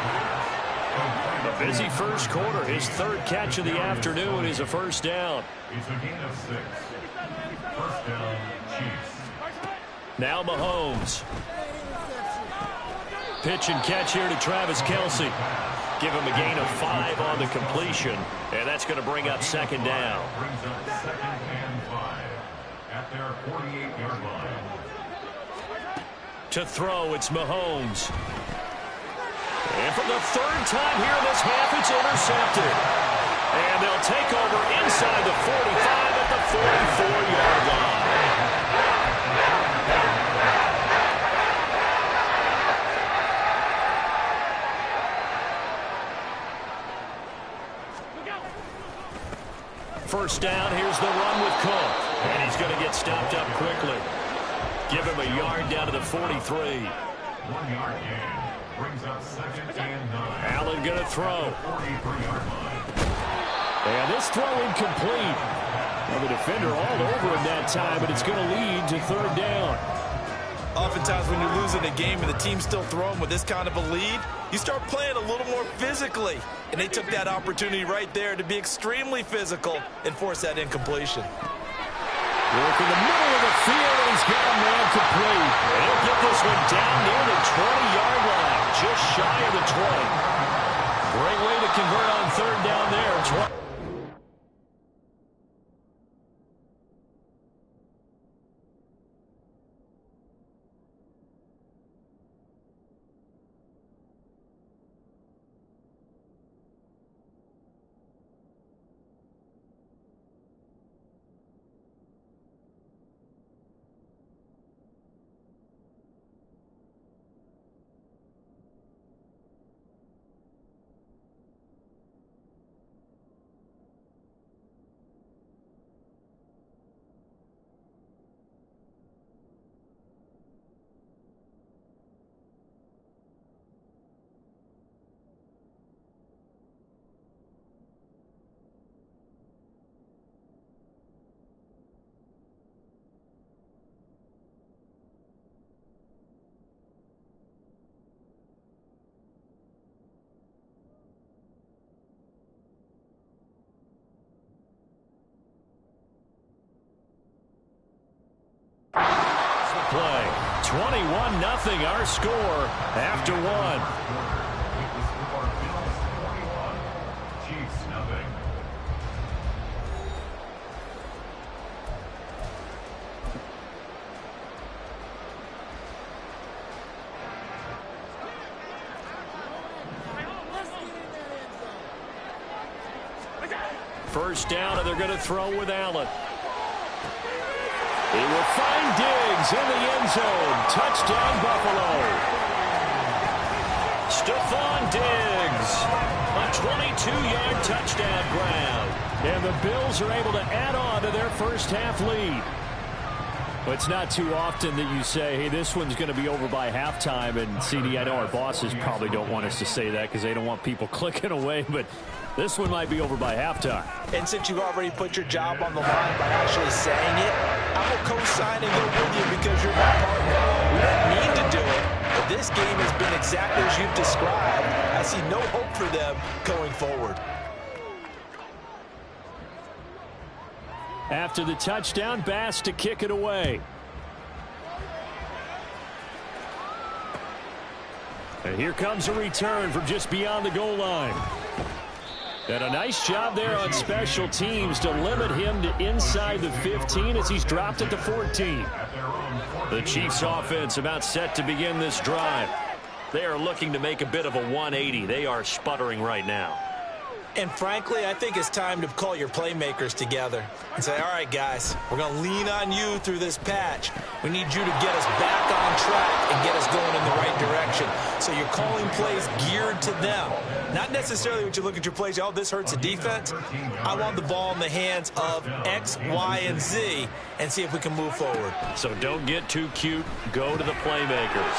A busy first quarter. His 3rd catch of the afternoon is a first down. It's a gain of 6. First down, Chiefs. Now Mahomes. Pitch and catch here to Travis Kelce. Give him a gain of 5 on the completion, and that's going to bring up second down. Brings up 2nd and 5 at their 48-yard line. To throw, it's Mahomes. And for the 3rd time here in this half, it's intercepted. And they'll take over inside the 45 at the 44-yard line. First down, here's the run with Cook. And he's going to get stopped up quickly. Give him a yard down to the 43. 1-yard gain. Brings up 2nd and 9. Allen going to throw. 43-yard line. And this throw incomplete. Well, the defender all over him that time, but it's going to lead to 3rd down. Oftentimes when you're losing a game and the team's still throwing with this kind of a lead, you start playing a little more physically. And they took that opportunity right there to be extremely physical and force that incompletion. Work in the middle of the field, and he's got a man complete. And he'll get this one down near the 20-yard line, just shy of the 20. Great way to convert on 3rd down there. 21-0 our score after one. Chiefs nothing. First down, and they're going to throw with Allen. He will find Diggs in the end zone. Touchdown, Buffalo. Stephon Diggs, a 22-yard touchdown grab. And the Bills are able to add on to their first half lead. But it's not too often that you say, hey, this one's going to be over by halftime. And, CD, I know our bosses probably don't want us to say that because they don't want people clicking away. But this one might be over by halftime. And since you've already put your job on the line by actually saying it, I will co-sign and go with you because you're my partner. We don't need to do it, but this game has been exactly as you've described. I see no hope for them going forward. After the touchdown, Bass to kick it away. And here comes a return from just beyond the goal line. And a nice job there on special teams to limit him to inside the 15 as he's dropped it to 14. The Chiefs offense about set to begin this drive. They are looking to make a bit of a 180. They are sputtering right now. And frankly, I think it's time to call your playmakers together and say, all right, guys, we're going to lean on you through this patch. We need you to get us back on track and get us going in the right direction. So you're calling plays geared to them. Not necessarily when you look at your plays, oh, this hurts the defense. I want the ball in the hands of X, Y, and Z and see if we can move forward. So don't get too cute. Go to the playmakers.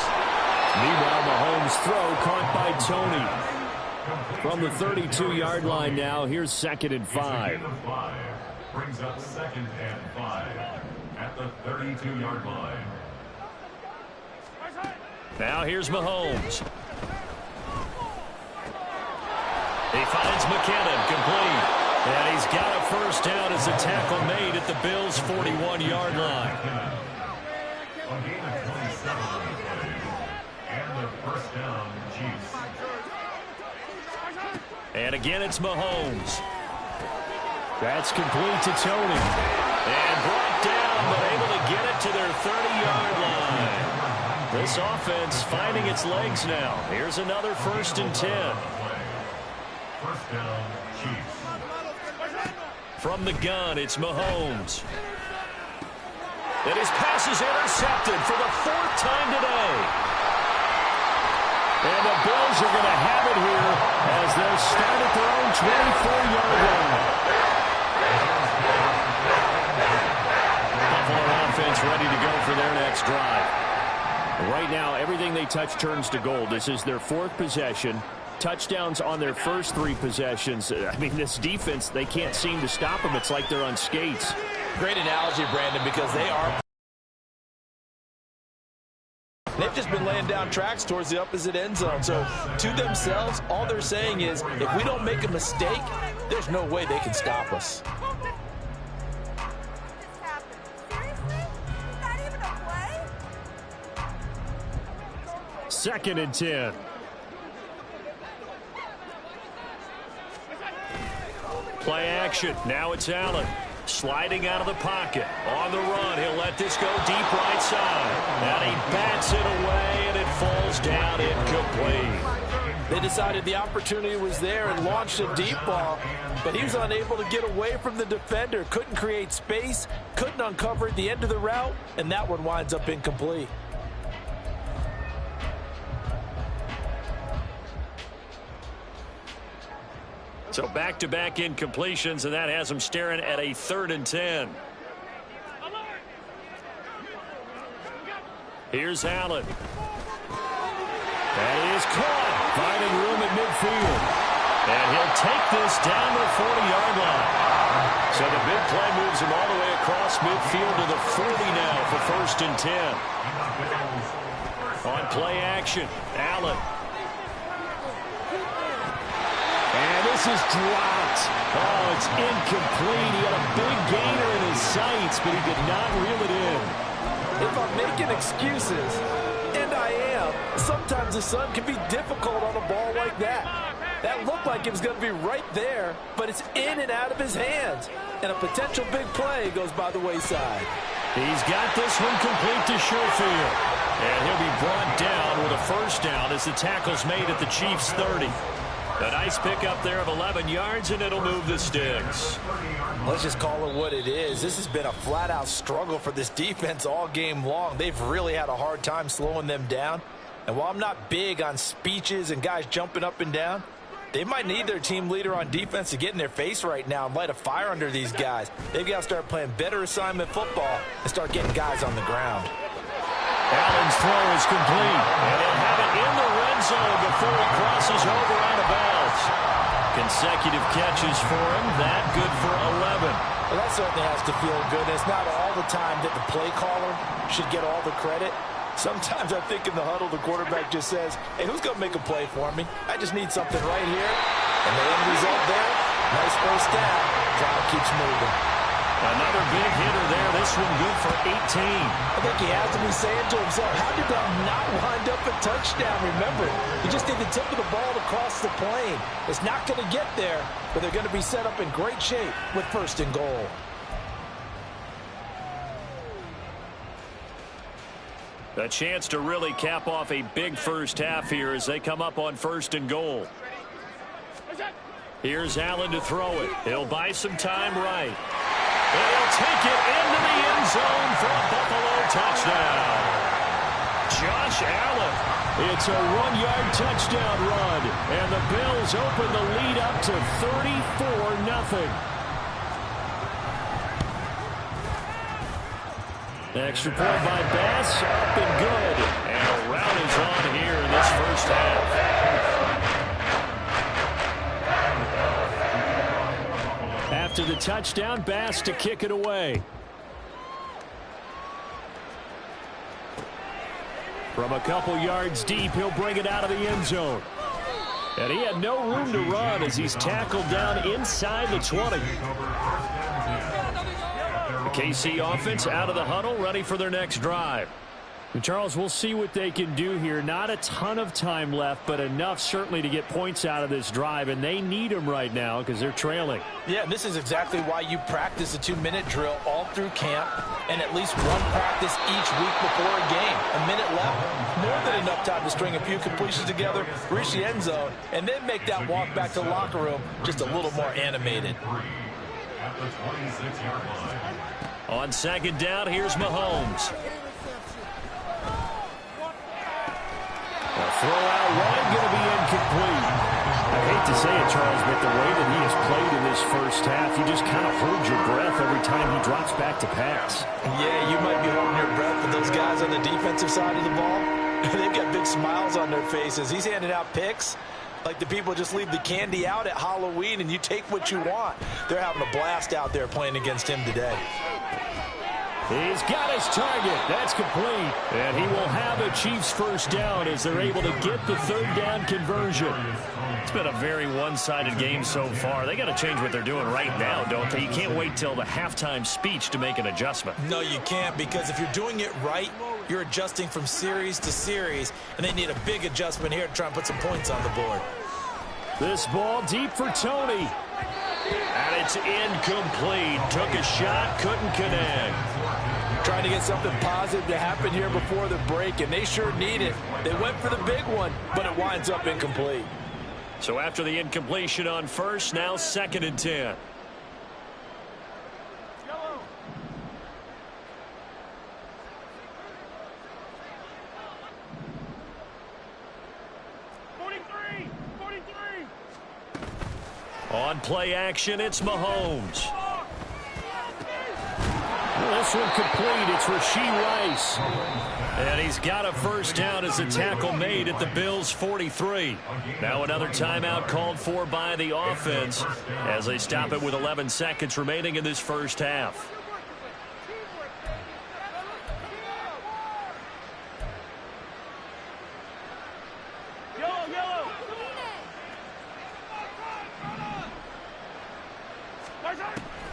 Meanwhile, Mahomes' throw caught by Tony. From the 32-yard line now, here's 2nd and 5. Brings up 2nd and 5 at the 32-yard line. Now here's Mahomes. He finds McKinnon, complete. And he's got a first down as the tackle made at the Bills' 41-yard line. A gain of 27 on the play. And the first down, Chiefs. And again, it's Mahomes. That's complete to Tony. And brought down, but able to get it to their 30-yard line. This offense finding its legs now. Here's another 1st and 10. First down, Chiefs. From the gun, it's Mahomes. And his pass is intercepted for the 4th time today. And the Bills are going to have it here as they'll start at their own 24-yard line. Buffalo offense ready to go for their next drive. Right now, everything they touch turns to gold. This is their 4th possession. Touchdowns on their first 3 possessions. I mean, this defense, they can't seem to stop them. It's like they're on skates. Great analogy, Brandon, because they are. They've just been laying down tracks towards the opposite end zone. So to themselves, all they're saying is, if we don't make a mistake, there's no way they can stop us. Second and 10. Play action. Now it's Allen. Sliding out of the pocket. On the run. He'll let this go deep right side. And he bats it away, and it falls down incomplete. They decided the opportunity was there and launched a deep ball, but he was unable to get away from the defender. Couldn't create space, couldn't uncover at the end of the route, and that one winds up incomplete. So back-to-back incompletions, and that has them staring at a 3rd and 10. Here's Allen. And he is caught, finding room at midfield. And he'll take this down the 40-yard line. So the big play moves him all the way across midfield to the 40 now for 1st and 10. On play action, Allen. And this is dropped. Oh, it's incomplete. He had a big gainer in his sights, but he did not reel it in. If I'm making excuses, and I am, sometimes the sun can be difficult on a ball like that. That looked like it was going to be right there, but it's in and out of his hands. And a potential big play goes by the wayside. He's got this one complete to Schofield. And he'll be brought down with a first down as the tackle's made at the Chiefs' 30. A nice pickup there of 11 yards, and it'll move the sticks. Let's just call it what it is. This has been a flat-out struggle for this defense all game long. They've really had a hard time slowing them down. And while I'm not big on speeches and guys jumping up and down, they might need their team leader on defense to get in their face right now and light a fire under these guys. They've got to start playing better assignment football and start getting guys on the ground. Allen's throw is complete, and he'll have it in the red zone before he crosses over out of bounds. Consecutive catches for him. That good for 11. Well, that certainly has to feel good. It's not all the time that the play caller should get all the credit. Sometimes I think in the huddle, the quarterback just says, hey, who's going to make a play for me? I just need something right here. And the end result there, nice first down. Clock keeps moving. Another big hitter there. This one good for 18. I think he has to be saying to himself, how did that not wind up a touchdown? Remember, you just need the tip of the ball to cross the plane. It's not going to get there, but they're going to be set up in great shape with first and goal. A chance to really cap off a big first half here as they come up on first and goal. Here's Allen to throw it. He'll buy some time right. And he'll take it into the end zone for a Buffalo touchdown. Josh Allen. It's a 1-yard touchdown run. And the Bills open the lead up to 34-0. Extra point by Bass, up and good. And a rout is on here in this first half. After the touchdown, Bass to kick it away. From a couple yards deep, he'll bring it out of the end zone. And he had no room to run as he's tackled down inside the 20. KC offense out of the huddle, ready for their next drive. And Charles, we'll see what they can do here. Not a ton of time left, but enough certainly to get points out of this drive, and they need them right now because they're trailing. Yeah, this is exactly why you practice a 2-minute drill all through camp and at least one practice each week before a game. A minute left, more than enough time to string a few completions together, reach the end zone, and then make that walk back to the locker room just a little more animated. At the 26-yard line. On second down, here's Mahomes. A throw out wide, going to be incomplete. I hate to say it, Charles, but the way that he has played in this first half, you just kind of hold your breath every time he drops back to pass. Yeah, you might be holding your breath, but those guys on the defensive side of the ball, they've got big smiles on their faces. He's handing out picks like the people just leave the candy out at Halloween and you take what you want. They're having a blast out there playing against him today. He's got his target. That's complete. And he will have a Chiefs first down as they're able to get the third down conversion. It's been a very one-sided game so far. They got to change what they're doing right now, don't they? You can't wait till the halftime speech to make an adjustment. No, you can't, because if you're doing it right, you're adjusting from series to series, and they need a big adjustment here to try and put some points on the board. This ball deep for Tony. And it's incomplete. Took a shot, couldn't connect. Trying to get something positive to happen here before the break, and they sure need it. They went for the big one, but it winds up incomplete. So after the incompletion on first, now 2nd and 10. On play action, it's Mahomes. This one complete. It's Rashee Rice. And he's got a first down as a tackle made at the Bills' 43. Now another timeout called for by the offense as they stop it with 11 seconds remaining in this first half.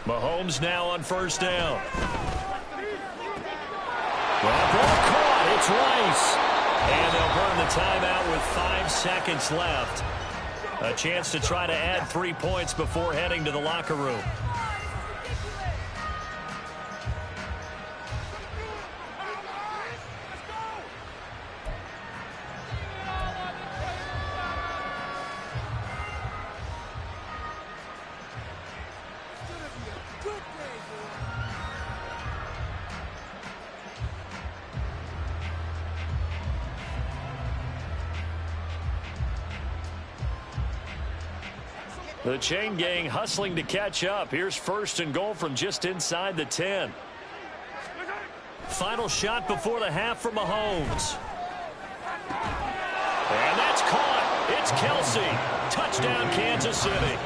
Mahomes now on first down. Well, ball caught. It's Rice. And they'll burn the timeout with 5 seconds left. A chance to try to add 3 points before heading to the locker room. The chain gang hustling to catch up. Here's 1st and goal from just inside the 10. Final shot before the half for Mahomes. And that's caught. It's Kelsey. Touchdown, Kansas City.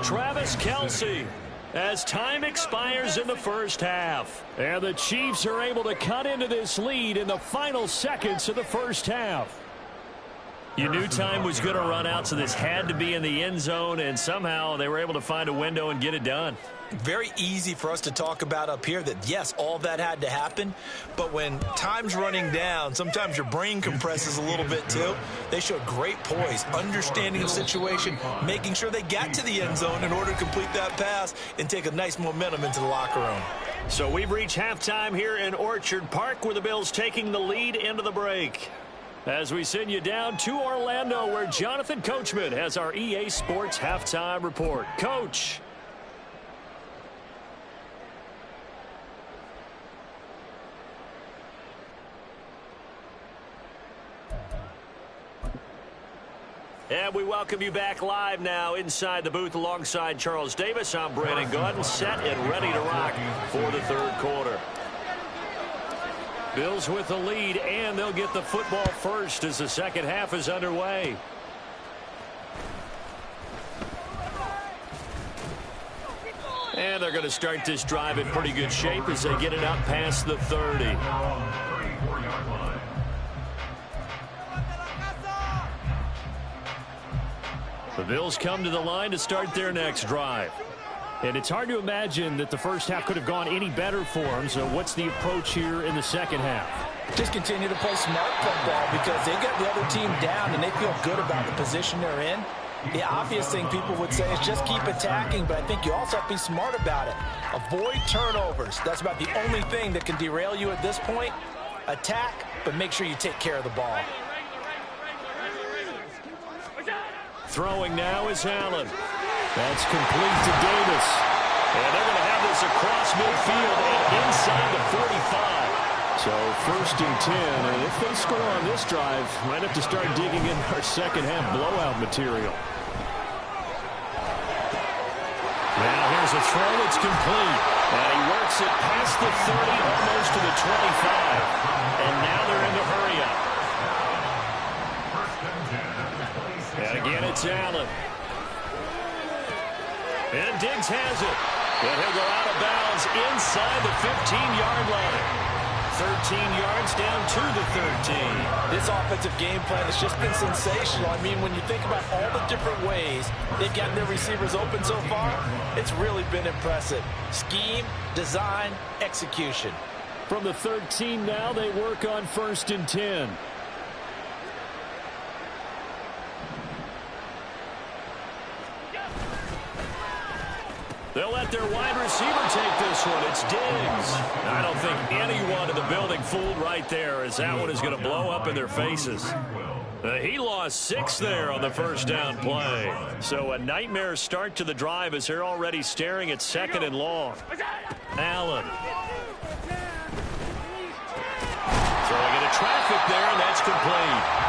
Travis Kelsey as time expires in the first half. And the Chiefs are able to cut into this lead in the final seconds of the first half. You knew time was going to run out, so this had to be in the end zone, and somehow they were able to find a window and get it done. Very easy for us to talk about up here that, yes, all that had to happen, but when time's running down, sometimes your brain compresses a little bit too. They showed great poise, understanding the situation, making sure they got to the end zone in order to complete that pass and take a nice momentum into the locker room. So we've reached halftime here in Orchard Park, where the Bills taking the lead into the break. As we send you down to Orlando, where Jonathan Coachman has our EA Sports halftime report. Coach. And we welcome you back live now inside the booth alongside Charles Davis. I'm Brandon Gordon, set and ready to rock for the third quarter. Bills with the lead, and they'll get the football first as the second half is underway. And they're going to start this drive in pretty good shape as they get it up past the 30. The Bills come to the line to start their next drive. And it's hard to imagine that the first half could have gone any better for them. So what's the approach here in the second half? Just continue to play smart football because they got the other team down and they feel good about the position they're in. The obvious thing people would say is just keep attacking, but I think you also have to be smart about it. Avoid turnovers. That's about the only thing that can derail you at this point. Attack, but make sure you take care of the ball. Throwing now is Allen. That's complete to Davis. And they're going to have this across midfield and inside the 45. So 1st and 10, and if they score on this drive, might have to start digging in our second half blowout material. Now here's a throw that's complete. And he works it past the 30, almost to the 25. And now they're in the hurry up. And again, it's Allen. And Diggs has it. And he'll go out of bounds inside the 15-yard line. 13 yards down to the 13. This offensive game plan has just been sensational. I mean, when you think about all the different ways they've gotten their receivers open so far, it's really been impressive. Scheme, design, execution. From the 13 now, they work on 1st and 10. They'll let their wide receiver take this one. It's Diggs. I don't think anyone in the building fooled right there, as that one is going to blow up in their faces. He lost 6 there on the first down play. So a nightmare start to the drive as they're already staring at 2nd and long. Allen. Throwing into traffic there, and that's complete.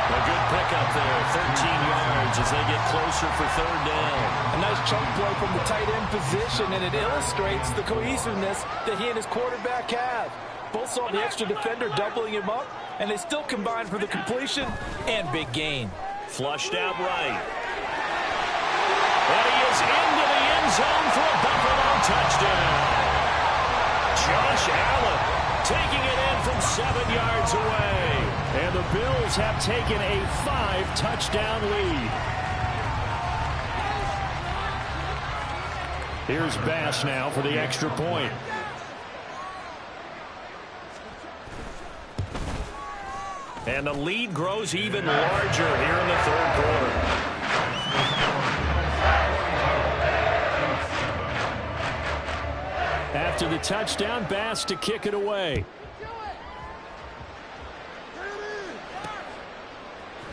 A good pickup there, 13 yards as they get closer for 3rd down. A nice chunk play from the tight end position, and it illustrates the cohesiveness that he and his quarterback have. Both saw the extra defender doubling him up, and they still combined for the completion and big gain. Flushed out right. And he is into the end zone for a Buffalo touchdown. Josh Allen taking it in from 7 yards away. And the Bills have taken a 5-touchdown lead. Here's Bass now for the extra point. And the lead grows even larger here in the third quarter. After the touchdown, Bass to kick it away.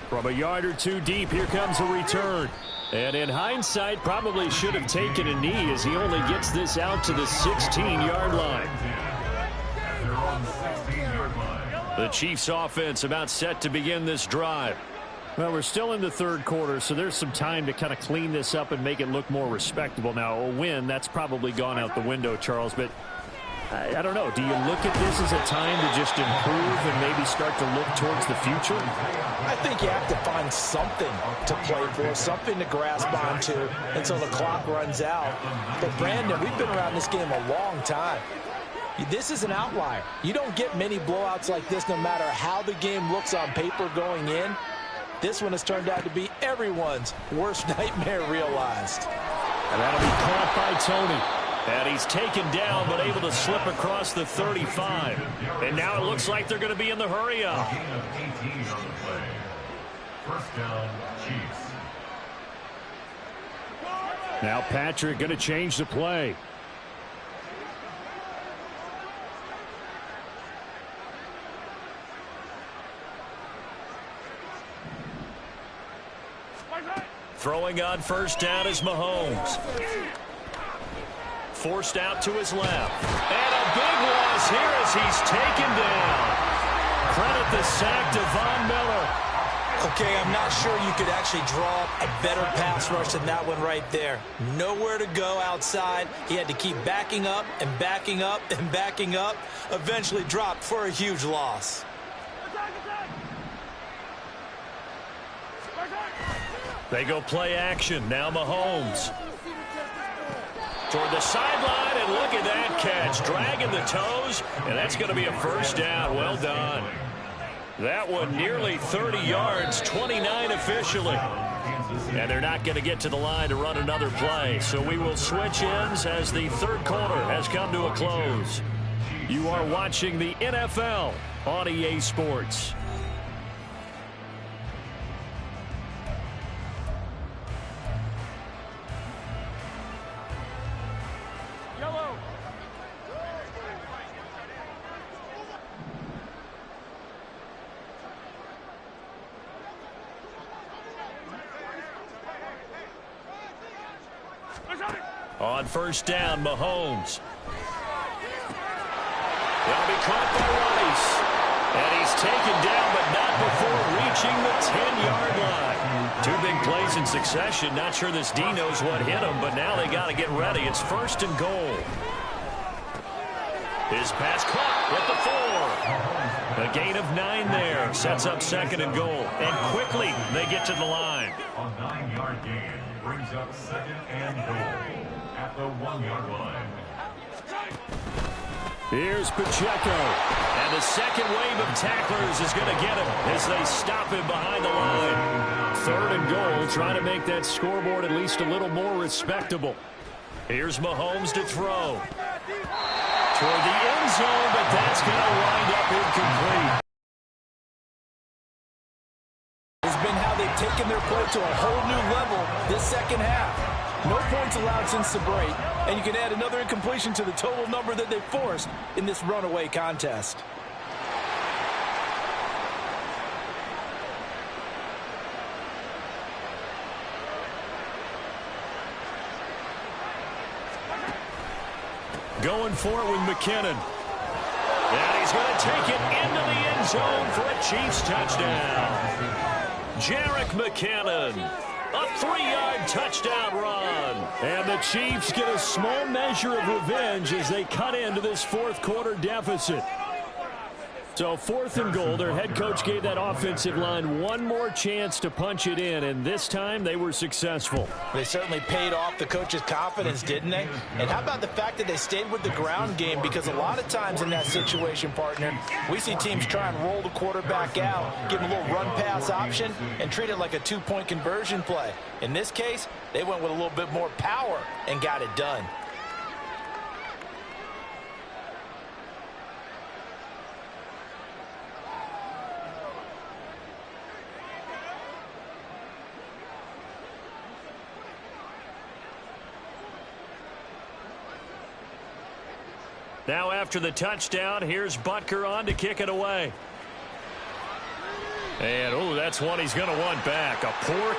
From a yard or two deep, here comes a return. And in hindsight, probably should have taken a knee as he only gets this out to the 16-yard line. The Chiefs offense about set to begin this drive. Well, we're still in the third quarter, so there's some time to kind of clean this up and make it look more respectable. Now, a win, that's probably gone out the window, Charles, but I don't know. Do you look at this as a time to just improve and maybe start to look towards the future? I think you have to find something to play for, something to grasp onto until the clock runs out. But, Brandon, we've been around this game a long time. This is an outlier. You don't get many blowouts like this no matter how the game looks on paper going in. This one has turned out to be everyone's worst nightmare realized. And that'll be caught by Tony. And he's taken down but able to slip across the 35. And now it looks like they're going to be in the hurry up. First down, Chiefs. Now Patrick going to change the play. Throwing on first down is Mahomes. Forced out to his left. And a big loss here as he's taken down. Credit the sack to Von Miller. Okay, I'm not sure you could actually draw a better pass rush than that one right there. Nowhere to go outside. He had to keep backing up and backing up and backing up. Eventually dropped for a huge loss. They go play action. Now Mahomes. Toward the sideline, and look at that catch. Dragging the toes, and that's going to be a first down. Well done. That one nearly 30 yards, 29 officially. And they're not going to get to the line to run another play. So we will switch ends as the third quarter has come to a close. You are watching the NFL on EA Sports. On first down, Mahomes. They'll be caught by Rice. And he's taken down, but not before reaching the 10-yard line. Two big plays in succession. Not sure this D knows what hit him, but now they got to get ready. It's first and goal. His pass caught at the 4. A gain of 9 there. Sets up second and goal. And quickly they get to the line. A 9-yard gain brings up second and goal at the 1-yard line. Here's Pacheco. And the second wave of tacklers is going to get him as they stop him behind the line. Third and goal, trying to make that scoreboard at least a little more respectable. Here's Mahomes to throw. Toward the end zone, but that's going to wind up incomplete. Has been how they've taken their play to a whole new level this second half. No points allowed since the break, and you can add another incompletion to the total number that they forced in this runaway contest. Going for it with McKinnon. And he's going to take it into the end zone for a Chiefs touchdown. Jerick McKinnon, a 3-yard touchdown run. And the Chiefs get a small measure of revenge as they cut into this fourth quarter deficit. So fourth and goal, their head coach gave that offensive line one more chance to punch it in, and this time they were successful. They certainly paid off the coach's confidence, didn't they? And how about the fact that they stayed with the ground game? Because a lot of times in that situation, partner, we see teams try and roll the quarterback out, give him a little run-pass option, and treat it like a two-point conversion play. In this case, they went with a little bit more power and got it done. Now after the touchdown, here's Butker on to kick it away. And, oh, that's one he's going to want back. A poor